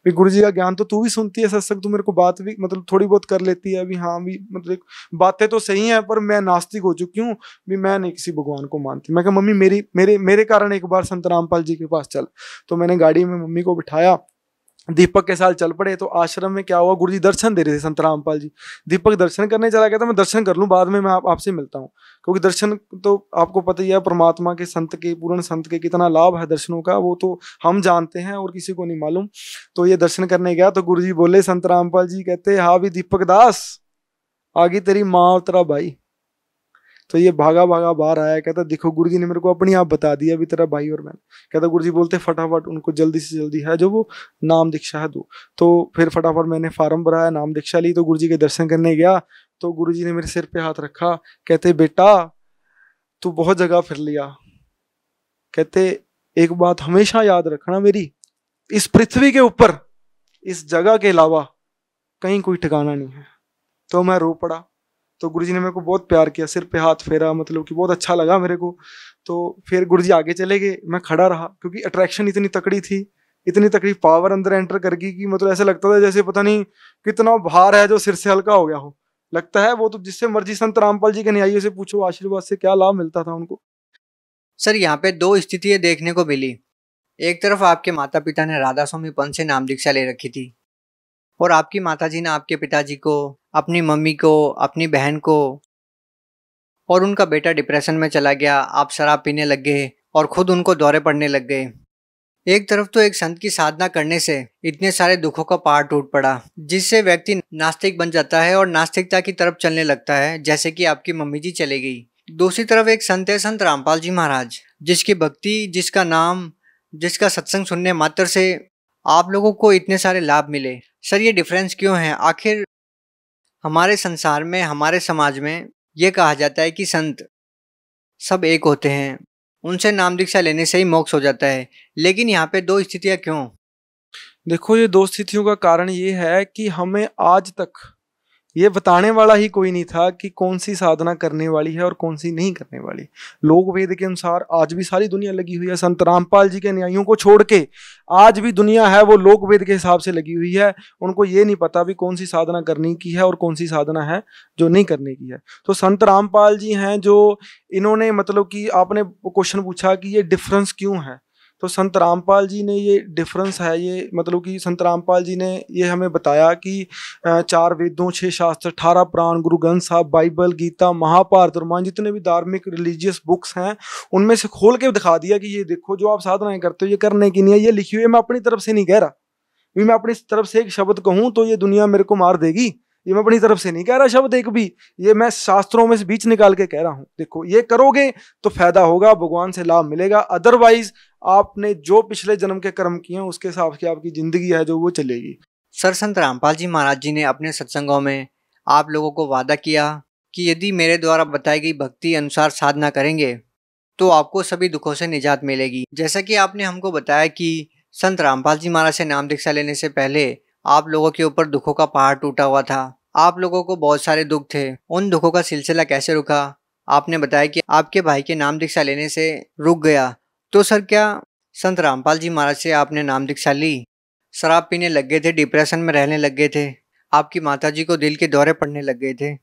भी गुरु जी का ज्ञान तो तू भी सुनती है, सत्संग तू मेरे को बात भी मतलब थोड़ी बहुत कर लेती है। अभी हाँ भी मतलब बातें तो सही हैं, पर मैं नास्तिक हो चुकी हूँ, भी मैं नहीं किसी भगवान को मानती। मैं कहा मम्मी मेरे कारण एक बार संत रामपाल जी के पास चल। तो मैंने गाड़ी में मम्मी को बिठाया, दीपक के साथ चल पड़े। तो आश्रम में क्या हुआ, गुरु जी दर्शन दे रहे थे संत रामपाल जी। दीपक दर्शन करने चला गया था, मैं दर्शन कर लूं बाद में मैं आपसे मिलता हूं, क्योंकि दर्शन तो आपको पता ही है परमात्मा के, संत के, पूर्ण संत के कितना लाभ है दर्शनों का, वो तो हम जानते हैं और किसी को नहीं मालूम। तो ये दर्शन करने गया तो गुरु जी बोले, संत रामपाल जी कहते हाँ भी दीपक दास, आगे तेरी माँ और तेरा भाई। तो ये भागा बाहर आया, कहता देखो गुरुजी ने मेरे को अपनी आप बता दिया भी तेरा भाई और मैं। कहता गुरुजी बोलते फटाफट उनको जल्दी से जल्दी है जो वो नाम दीक्षा है दो। तो फिर फटाफट मैंने फार्म भराया, नाम दीक्षा ली। तो गुरुजी के दर्शन करने गया तो गुरुजी ने मेरे सिर पे हाथ रखा, कहते बेटा तू बहुत जगह फिर लिया, कहते एक बात हमेशा याद रखना मेरी, इस पृथ्वी के ऊपर इस जगह के अलावा कहीं कोई ठिकाना नहीं है। तो मैं रो पड़ा। तो गुरुजी ने मेरे को बहुत प्यार किया, सिर पे हाथ फेरा, मतलब कि बहुत अच्छा लगा मेरे को। तो फिर गुरुजी आगे चले गए, मैं खड़ा रहा, क्योंकि अट्रैक्शन इतनी तकड़ी थी, इतनी तकड़ी पावर अंदर एंटर कर गई कि मतलब ऐसा लगता था जैसे पता नहीं कितना भार है जो सिर से हल्का हो गया हो। लगता है वो तो जिससे मर्जी संत रामपाल जी के न्यायियों से पूछो, आशीर्वाद से क्या लाभ मिलता था उनको। सर यहाँ पे दो स्थितियां देखने को मिली। एक तरफ आपके माता पिता ने राधा स्वामी पंत से नाम दीक्षा ले रखी थी, और आपकी माताजी ने आपके पिताजी को, अपनी मम्मी को, अपनी बहन को, और उनका बेटा डिप्रेशन में चला गया, आप शराब पीने लग गए और खुद उनको दौरे पड़ने लग गए। एक तरफ तो एक संत की साधना करने से इतने सारे दुखों का पहाड़ टूट पड़ा, जिससे व्यक्ति नास्तिक बन जाता है और नास्तिकता की तरफ चलने लगता है, जैसे कि आपकी मम्मी जी चले गई। दूसरी तरफ एक संत है संत रामपाल जी महाराज, जिसकी भक्ति, जिसका नाम, जिसका सत्संग सुनने मात्र से आप लोगों को इतने सारे लाभ मिले। सर ये डिफरेंस क्यों है? आखिर हमारे संसार में, हमारे समाज में ये कहा जाता है कि संत सब एक होते हैं, उनसे नाम दीक्षा लेने से ही मोक्ष हो जाता है, लेकिन यहाँ पे दो स्थितियाँ क्यों? देखो ये दो स्थितियों का कारण ये है कि हमें आज तक ये बताने वाला ही कोई नहीं था कि कौन सी साधना करने वाली है और कौन सी नहीं करने वाली। लोक वेद के अनुसार आज भी सारी दुनिया लगी हुई है, संत रामपाल जी के न्यायों को छोड़ के आज भी दुनिया है वो लोक वेद के हिसाब से लगी हुई है। उनको ये नहीं पता भी कौन सी साधना करने की है और कौन सी साधना है जो नहीं करने की है। तो संत रामपाल जी हैं जो इन्होंने मतलब कि आपने क्वेश्चन पूछा कि ये डिफरेंस क्यों है, तो संत रामपाल जी ने ये डिफरेंस है, ये मतलब कि संत रामपाल जी ने ये हमें बताया कि 4 वेदों, 6 शास्त्र, 18 पुराण, गुरु ग्रंथ साहब, बाइबल, गीता, महाभारत, रामायण, जितने भी धार्मिक रिलीजियस बुक्स हैं उनमें से खोल के दिखा दिया कि ये देखो जो आप साधनाएं करते हो ये करने की नहीं है, ये लिखी हुई है। मैं अपनी तरफ से नहीं कह रहा, मैं अपनी तरफ से एक शब्द कहूँ तो ये दुनिया मेरे को मार देगी, ये मैं अपनी तरफ से नहीं कह रहा शब्द एक भी, ये मैं शास्त्रों में से बीच निकाल के कह रहा हूँ। देखो ये करोगे तो फायदा होगा, भगवान से लाभ मिलेगा, अदरवाइज आपने जो पिछले जन्म के कर्म किए हैं उसके हिसाब से आपकी जिंदगी है जो वो चलेगी। सर, संत रामपाल जी महाराज जी ने अपने सत्संगों में आप लोगों को वादा किया कि यदि मेरे द्वारा बताई गई भक्ति अनुसार साधना करेंगे तो आपको सभी दुखों से निजात मिलेगी। जैसा कि आपने हमको बताया कि संत रामपाल जी महाराज से नाम दीक्षा लेने से पहले आप लोगों के ऊपर दुखों का पहाड़ टूटा हुआ था, आप लोगों को बहुत सारे दुख थे। उन दुखों का सिलसिला कैसे रुका? आपने बताया कि आपके भाई के नाम दीक्षा लेने से रुक गया। तो सर, क्या संत रामपाल जी महाराज से आपने नाम दीक्षा ली, शराब पीने लग गए थे, डिप्रेशन में रहने लग गए थे, आपकी माताजी को दिल के दौरे पड़ने लग गए थे,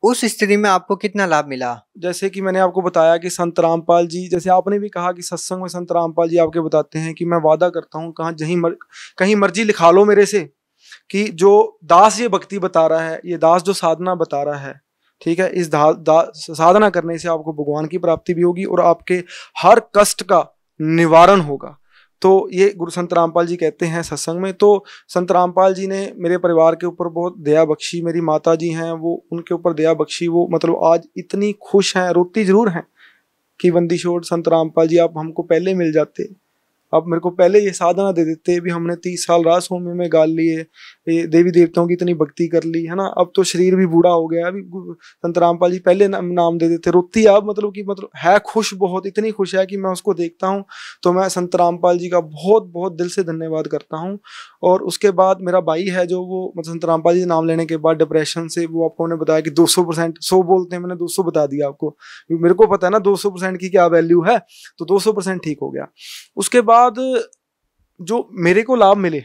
उस स्थिति में आपको कितना लाभ मिला? जैसे कि मैंने आपको बताया कि संत रामपाल जी, जैसे आपने भी कहा कि सत्संग में संत रामपाल जी आपके बताते हैं कि मैं वादा करता हूँ, कहीं मर्जी लिखा लो मेरे से कि जो दास ये भक्ति बता रहा है, ये दास जो साधना बता रहा है, ठीक है, इस साधना करने से आपको भगवान की प्राप्ति भी होगी और आपके हर कष्ट का निवारण होगा। तो ये गुरु संत रामपाल जी कहते हैं सत्संग में। तो संत रामपाल जी ने मेरे परिवार के ऊपर बहुत दया बख्शी, मेरी माता जी हैं वो, उनके ऊपर दया बख्शी, वो मतलब आज इतनी खुश हैं, रोती जरूर हैं कि बंदी छोड़ संत रामपाल जी आप हमको पहले मिल जाते, अब मेरे को पहले ये साधना दे देते भी, हमने 30 साल रास होम में गाल लिए, ये देवी देवताओं की इतनी भक्ति कर ली है ना, अब तो शरीर भी बूढ़ा हो गया, अभी संत रामपाल जी पहले नाम दे देते। रोती अब मतलब है खुश, बहुत इतनी खुश है कि मैं उसको देखता हूँ तो मैं संत रामपाल जी का बहुत बहुत दिल से धन्यवाद करता हूँ। और उसके बाद मेरा भाई है जो वो मतलब संत रामपाल जी नाम लेने के बाद डिप्रेशन से, वो आपको मैंने बताया कि 200%, 100 बोलते हैं, मैंने 200 बता दिया आपको, मेरे को पता है ना 200% की क्या वैल्यू है, तो 200% ठीक हो गया। उसके बाद जो मेरे को लाभ मिले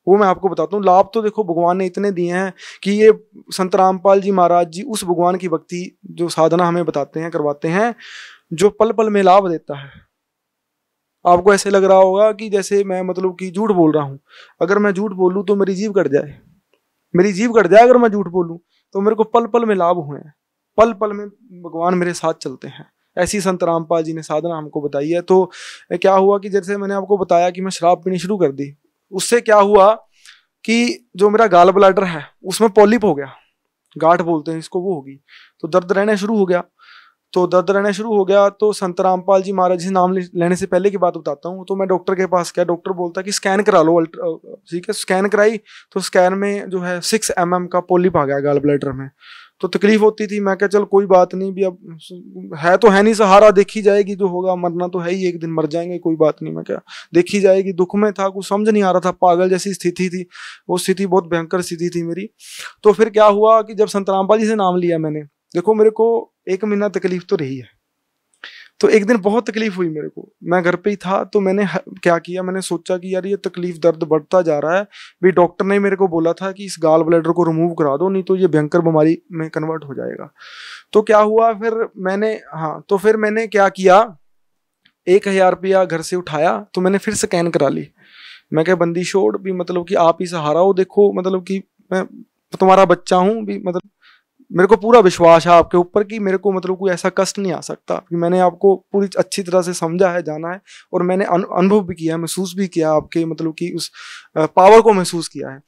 वो मैं आपको बताता हूँ। लाभ तो देखो भगवान ने इतने दिए हैं कि ये संत रामपाल जी महाराज जी उस भगवान की भक्ति जो साधना हमें बताते हैं, करवाते हैं, जो पल पल में लाभ देता है। आपको ऐसे लग रहा होगा कि जैसे मैं मतलब कि झूठ बोल रहा हूं, अगर मैं झूठ बोलूं तो मेरी जीभ कट जाए, मेरी जीभ कट जाए अगर मैं झूठ बोलूं, तो मेरे को पल पल में लाभ हुए हैं, पल पल में भगवान मेरे साथ चलते हैं। ऐसी संत रामपाल जी ने साधना हमको बताई है। तो क्या हुआ कि जैसे मैंने आपको बताया कि मैं शराब पीनी शुरू कर दी, उससे क्या हुआ कि जो मेरा गाल ब्लैडर है उसमें पॉलिप हो गया, गांठ बोलते हैं इसको, वो होगी, तो दर्द रहना शुरू हो गया। तो दर्द रहना शुरू हो गया तो संत रामपाल जी महाराज जी नाम लेने से पहले की बात बताता हूँ। तो मैं डॉक्टर के पास गया, डॉक्टर बोलता कि स्कैन करा लो, ठीक है, स्कैन कराई तो स्कैन में जो है 6 mm का पॉलिप आ गया गाल ब्लैडर में। तो तकलीफ होती थी, मैं क्या चल कोई बात नहीं, भी अब है तो है नहीं सहारा, देखी जाएगी, जो होगा मरना तो है ही, एक दिन मर जाएंगे, कोई बात नहीं, मैं क्या देखी जाएगी। दुख में था, कुछ समझ नहीं आ रहा था, पागल जैसी स्थिति थी, वो स्थिति बहुत भयंकर स्थिति थी मेरी। तो फिर क्या हुआ कि जब संत रामपाल जी से नाम लिया मैंने, देखो मेरे को 1 महीना तकलीफ तो रही है, तो एक दिन बहुत तकलीफ हुई मेरे को, मैं घर पे ही था, तो मैंने क्या किया, मैंने सोचा कि यार ये तकलीफ दर्द बढ़ता जा रहा है, भी डॉक्टर ने मेरे को बोला था कि इस गाल ब्लैडर को रिमूव करा दो, नहीं तो ये भयंकर बीमारी में कन्वर्ट हो जाएगा। तो क्या हुआ फिर मैंने क्या किया, 1000 रुपया घर से उठाया, तो मैंने फिर स्कैन करा ली। मैं क्या बंदी छोड़ भी, मतलब कि आप ही सहारा हो, देखो मतलब कि मैं तुम्हारा बच्चा हूँ भी, मतलब मेरे को पूरा विश्वास है आपके ऊपर कि मेरे को मतलब कोई ऐसा कष्ट नहीं आ सकता, कि मैंने आपको पूरी अच्छी तरह से समझा है, जाना है, और मैंने अनुभव भी किया है, महसूस भी किया आपके मतलब कि उस पावर को महसूस किया है।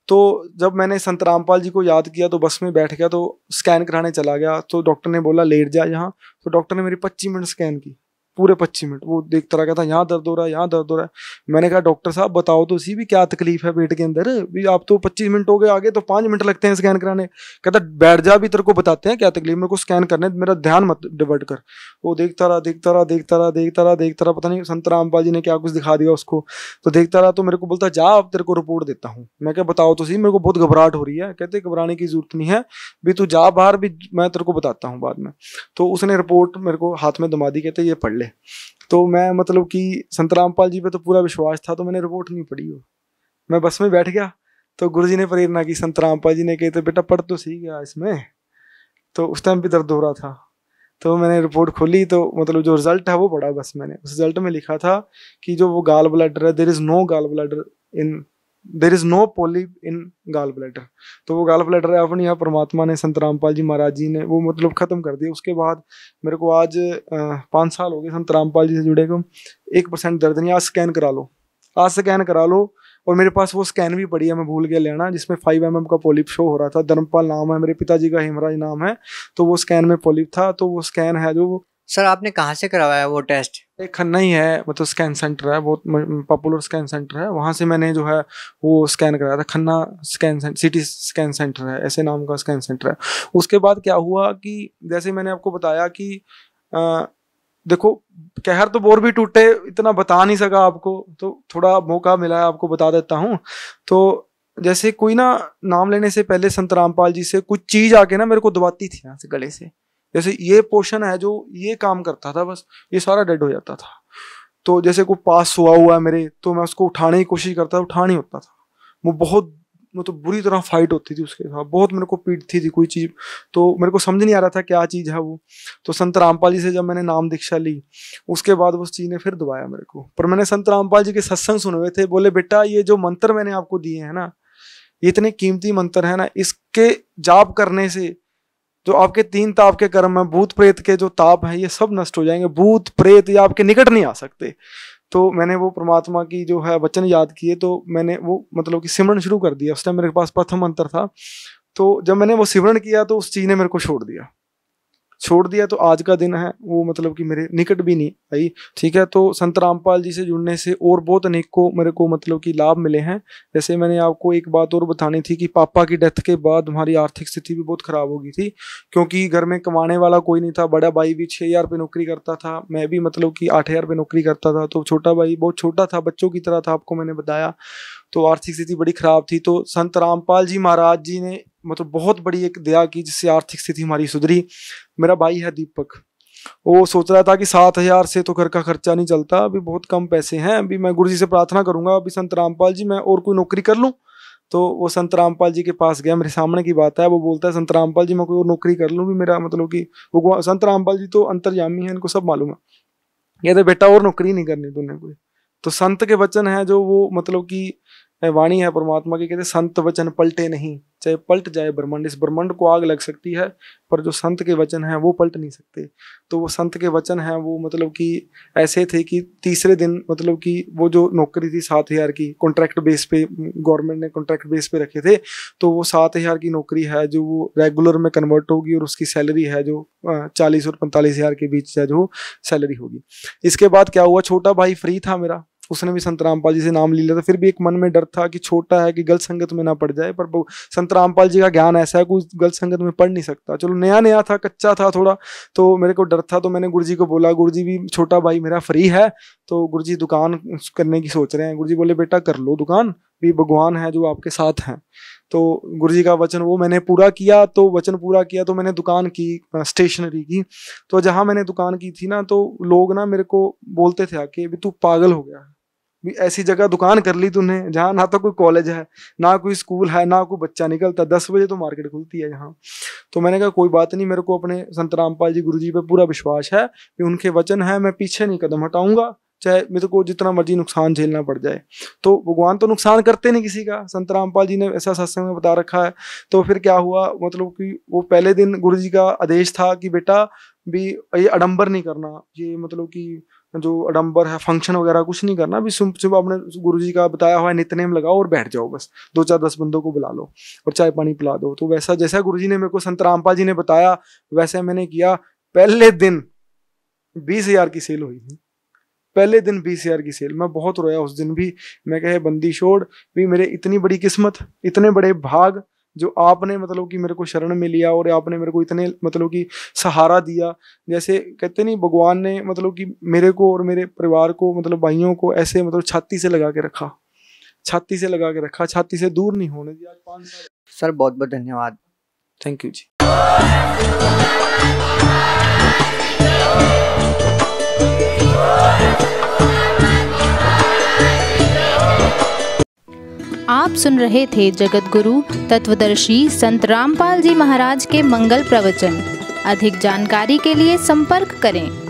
तो जब मैंने संत रामपाल जी को याद किया तो बस में बैठ गया, तो स्कैन कराने चला गया, तो डॉक्टर ने बोला लेट जा यहाँ, तो डॉक्टर ने मेरी 25 मिनट स्कैन की, पूरे 25 मिनट वो देखता रहा, कहता यहाँ दर्द हो रहा है, यहाँ दर्द हो रहा है। मैंने कहा डॉक्टर साहब बताओ तो सी भी क्या तकलीफ है पेट के अंदर, भी आप तो 25 मिनट हो गए, आगे तो 5 मिनट लगते हैं स्कैन कराने। कहता बैठ जा, भी तेरे को बताते हैं क्या तकलीफ, मेरे को स्कैन करने, मेरा ध्यान मत डिवर्ट कर। वो देखता रहा, पता नहीं संत रामपाल जी ने क्या कुछ दिखा दिया उसको, तो देखता रहा, तो मेरे को बोलता जा अब तेरे को रिपोर्ट देता हूँ। मैं क्या बताओ तो सी, मेरे को बहुत घबराहट हो रही है। कहते घबराने की जरूरत नहीं है, भी तू जा बाहर, भी मैं तेरे को बताता हूँ बाद में। तो उसने रिपोर्ट मेरे को हाथ में दमा दी, कहते ये पढ़ ले। तो मैं मतलब कि संत रामपाल जी पे तो पूरा विश्वास था, तो मैंने रिपोर्ट नहीं पढ़ी हो, मैं बस में बैठ गया। तो गुरुजी ने प्रेरणा की, संत रामपाल जी ने कहते बेटा पढ़ तो सही गया इसमें। तो उस टाइम भी दर्द हो रहा था, तो मैंने रिपोर्ट खोली, तो मतलब जो रिजल्ट है वो पढ़ा बस मैंने। उस रिजल्ट में लिखा था कि जो वो गाल ब्लैडर है, there is no polyp in gall bladder. तो वो गाल ब्लैडर है अपनी यहाँ परमात्मा ने, संत रामपाल जी महाराज जी ने वो मतलब खत्म कर दिया। उसके बाद मेरे को आज 5 साल हो गए संत रामपाल जी से जुड़े को, 1% दर्द नहीं। आज स्कैन करा लो, और मेरे पास वो स्कैन भी पड़ी है, मैं भूल गया लेना, जिसमें 5 mm का पॉलिप शो हो रहा था। धर्मपाल नाम है, मेरे पिताजी का हेमराज नाम है, तो वो स्कैन में पॉलिप था। तो वो स्कैन है जो। सर आपने कहाँ से करवाया वो टेस्ट? एक खन्ना ही है, मतलब स्कैन सेंटर है, बहुत पॉपुलर स्कैन सेंटर है, वहाँ से मैंने जो है वो स्कैन कराया था। Khanna scan CT scan centre है, ऐसे नाम का स्कैन सेंटर है। उसके बाद क्या हुआ कि जैसे मैंने आपको बताया कि देखो कहर तो बोर भी टूटे, इतना बता नहीं सका आपको, तो थोड़ा मौका मिला है आपको बता देता हूँ। तो जैसे कोई ना नाम लेने से पहले संत रामपाल जी से कुछ चीज आके ना मेरे को दबाती थी यहाँ से गले से, जैसे ये पोर्शन है जो ये काम करता था, बस ये सारा डेड हो जाता था। तो जैसे कोई पास सोया हुआ है मेरे, तो मैं उसको उठाने की कोशिश करता था, उठा नहीं होता था। वो बहुत मतलब बुरी तरह फाइट होती थी उसके साथ, बहुत मेरे को पीटती थी कोई चीज, तो मेरे को समझ नहीं आ रहा था क्या चीज है वो। तो संत रामपाल जी से जब मैंने नाम दीक्षा ली, उसके बाद उस चीज ने फिर दबाया मेरे को। पर मैंने संत रामपाल जी के सत्संग सुने हुए थे, बोले बेटा ये जो मंत्र मैंने आपको दिए हैं ना, ये इतने कीमती मंत्र है ना, इसके जाप करने से जो आपके 3 ताप के कर्म है, भूत प्रेत के जो ताप है, ये सब नष्ट हो जाएंगे। भूत प्रेत ये आपके निकट नहीं आ सकते। तो मैंने वो परमात्मा की जो है वचन याद किए, तो मैंने वो मतलब कि सिमरन शुरू कर दिया। उस टाइम मेरे पास प्रथम मंत्र था, तो जब मैंने वो सिमरन किया तो उस चीज ने मेरे को छोड़ दिया। तो आज का दिन है वो मतलब कि मेरे निकट भी नहीं आई। ठीक है, तो संत रामपाल जी से जुड़ने से और बहुत अनेक को मेरे को मतलब कि लाभ मिले हैं। जैसे मैंने आपको एक बात और बतानी थी कि पापा की डेथ के बाद हमारी आर्थिक स्थिति भी बहुत खराब हो गई थी, क्योंकि घर में कमाने वाला कोई नहीं था। बड़ा भाई भी 6,000 रुपये नौकरी करता था, मैं भी मतलब कि 8,000 रुपये नौकरी करता था। तो छोटा भाई बहुत छोटा था, बच्चों की तरह था, आपको मैंने बताया। तो आर्थिक स्थिति बड़ी खराब थी। तो संत रामपाल जी महाराज जी ने मतलब बहुत बड़ी एक दया की, जिससे आर्थिक स्थिति हमारी सुधरी। मेरा भाई है दीपक, वो सोच रहा था कि 7,000 से तो घर का खर्चा नहीं चलता, अभी बहुत कम पैसे हैं, अभी मैं गुरु जी से प्रार्थना करूंगा अभी संत रामपाल जी मैं और कोई नौकरी कर लूं। तो वो संत रामपाल जी के पास गया, मेरे सामने की बात है, वो बोलता है संत रामपाल जी मैं कोई और नौकरी कर लूं भी, मेरा मतलब कि वो संत रामपाल जी तो अंतर्यामी है, इनको सब मालूम है। कहते बेटा और नौकरी नहीं करनी तूने कोई। तो संत के वचन है जो वो मतलब कि वाणी है परमात्मा की, कहते संत वचन पलटे नहीं, चाहे पलट जाए ब्रह्मांड। इस ब्रह्मांड को आग लग सकती है, पर जो संत के वचन हैं वो पलट नहीं सकते। तो वो संत के वचन हैं वो मतलब कि ऐसे थे कि तीसरे दिन मतलब कि वो जो नौकरी थी 7,000 की, कॉन्ट्रैक्ट बेस पे गवर्नमेंट ने कॉन्ट्रैक्ट बेस पे रखे थे, तो वो 7,000 की नौकरी है जो वो रेगुलर में कन्वर्ट होगी, और उसकी सैलरी है जो 40 और 45,000 के बीच है जो सैलरी होगी। इसके बाद क्या हुआ, छोटा भाई फ्री था मेरा, उसने भी संत रामपाल जी से नाम ले लिया था। फिर भी एक मन में डर था कि छोटा है कि गलत संगत में ना पड़ जाए, पर संत रामपाल जी का ज्ञान ऐसा है कोई गलत संगत में पढ़ नहीं सकता। चलो नया नया था, कच्चा था थोड़ा, तो मेरे को डर था। तो मैंने गुरुजी को बोला, गुरुजी भी छोटा भाई मेरा फ्री है, तो गुरुजी दुकान करने की सोच रहे हैं। गुरुजी बोले बेटा कर लो दुकान, भी भगवान है जो आपके साथ हैं। तो गुरुजी का वचन वो मैंने पूरा किया। तो वचन पूरा किया तो मैंने दुकान की, स्टेशनरी की। तो जहाँ मैंने दुकान की थी ना, तो लोग ना मेरे को बोलते थे आके, भी तू पागल हो गया, भी ऐसी जगह दुकान कर ली तूने जहाँ ना तो कोई कॉलेज है, ना कोई स्कूल है, ना कोई बच्चा निकलता, 10 बजे तो मार्केट खुलती है यहाँ। तो मैंने कहा कोई बात नहीं, मेरे को अपने संत रामपाल जी गुरुजी पे पूरा विश्वास है कि उनके वचन है, मैं पीछे नहीं कदम हटाऊंगा, चाहे मेरे को जितना मर्जी नुकसान झेलना पड़ जाए। तो भगवान तो नुकसान करते नहीं किसी का, संत रामपाल जी ने ऐसा सत्संग में बता रखा है। तो फिर क्या हुआ, मतलब कि वो पहले दिन गुरुजी का आदेश था कि बेटा भी ये आडंबर नहीं करना, ये मतलब कि जो आडंबर है फंक्शन वगैरह कुछ नहीं करना, भी सुबह अपने गुरुजी का बताया हुआ नित्यनेम लगाओ और बैठ जाओ, बस 2-4-10 बंदों को बुला लो और चाय पानी पिला दो। तो वैसा जैसा गुरुजी ने मेरे को संत रामपाल जी ने बताया वैसे मैंने किया। पहले दिन 20,000 की सेल हुई थी, पहले दिन 20,000 की सेल। मैं बहुत रोया उस दिन भी, मैं कहे बंदी छोड़ भी, मेरे इतनी बड़ी किस्मत, इतने बड़े भाग जो आपने मतलब कि मेरे को शरण में लिया, और आपने मेरे को इतने मतलब कि सहारा दिया। जैसे कहते नहीं, भगवान ने मतलब कि मेरे को और मेरे परिवार को, मतलब भाइयों को ऐसे मतलब छाती से लगा के रखा, छाती से लगा के रखा, छाती से दूर नहीं होने दिया। 5 साल। सर बहुत बहुत धन्यवाद। थैंक यू जी। आप सुन रहे थे जगत गुरु तत्वदर्शी संत रामपाल जी महाराज के मंगल प्रवचन। अधिक जानकारी के लिए संपर्क करें।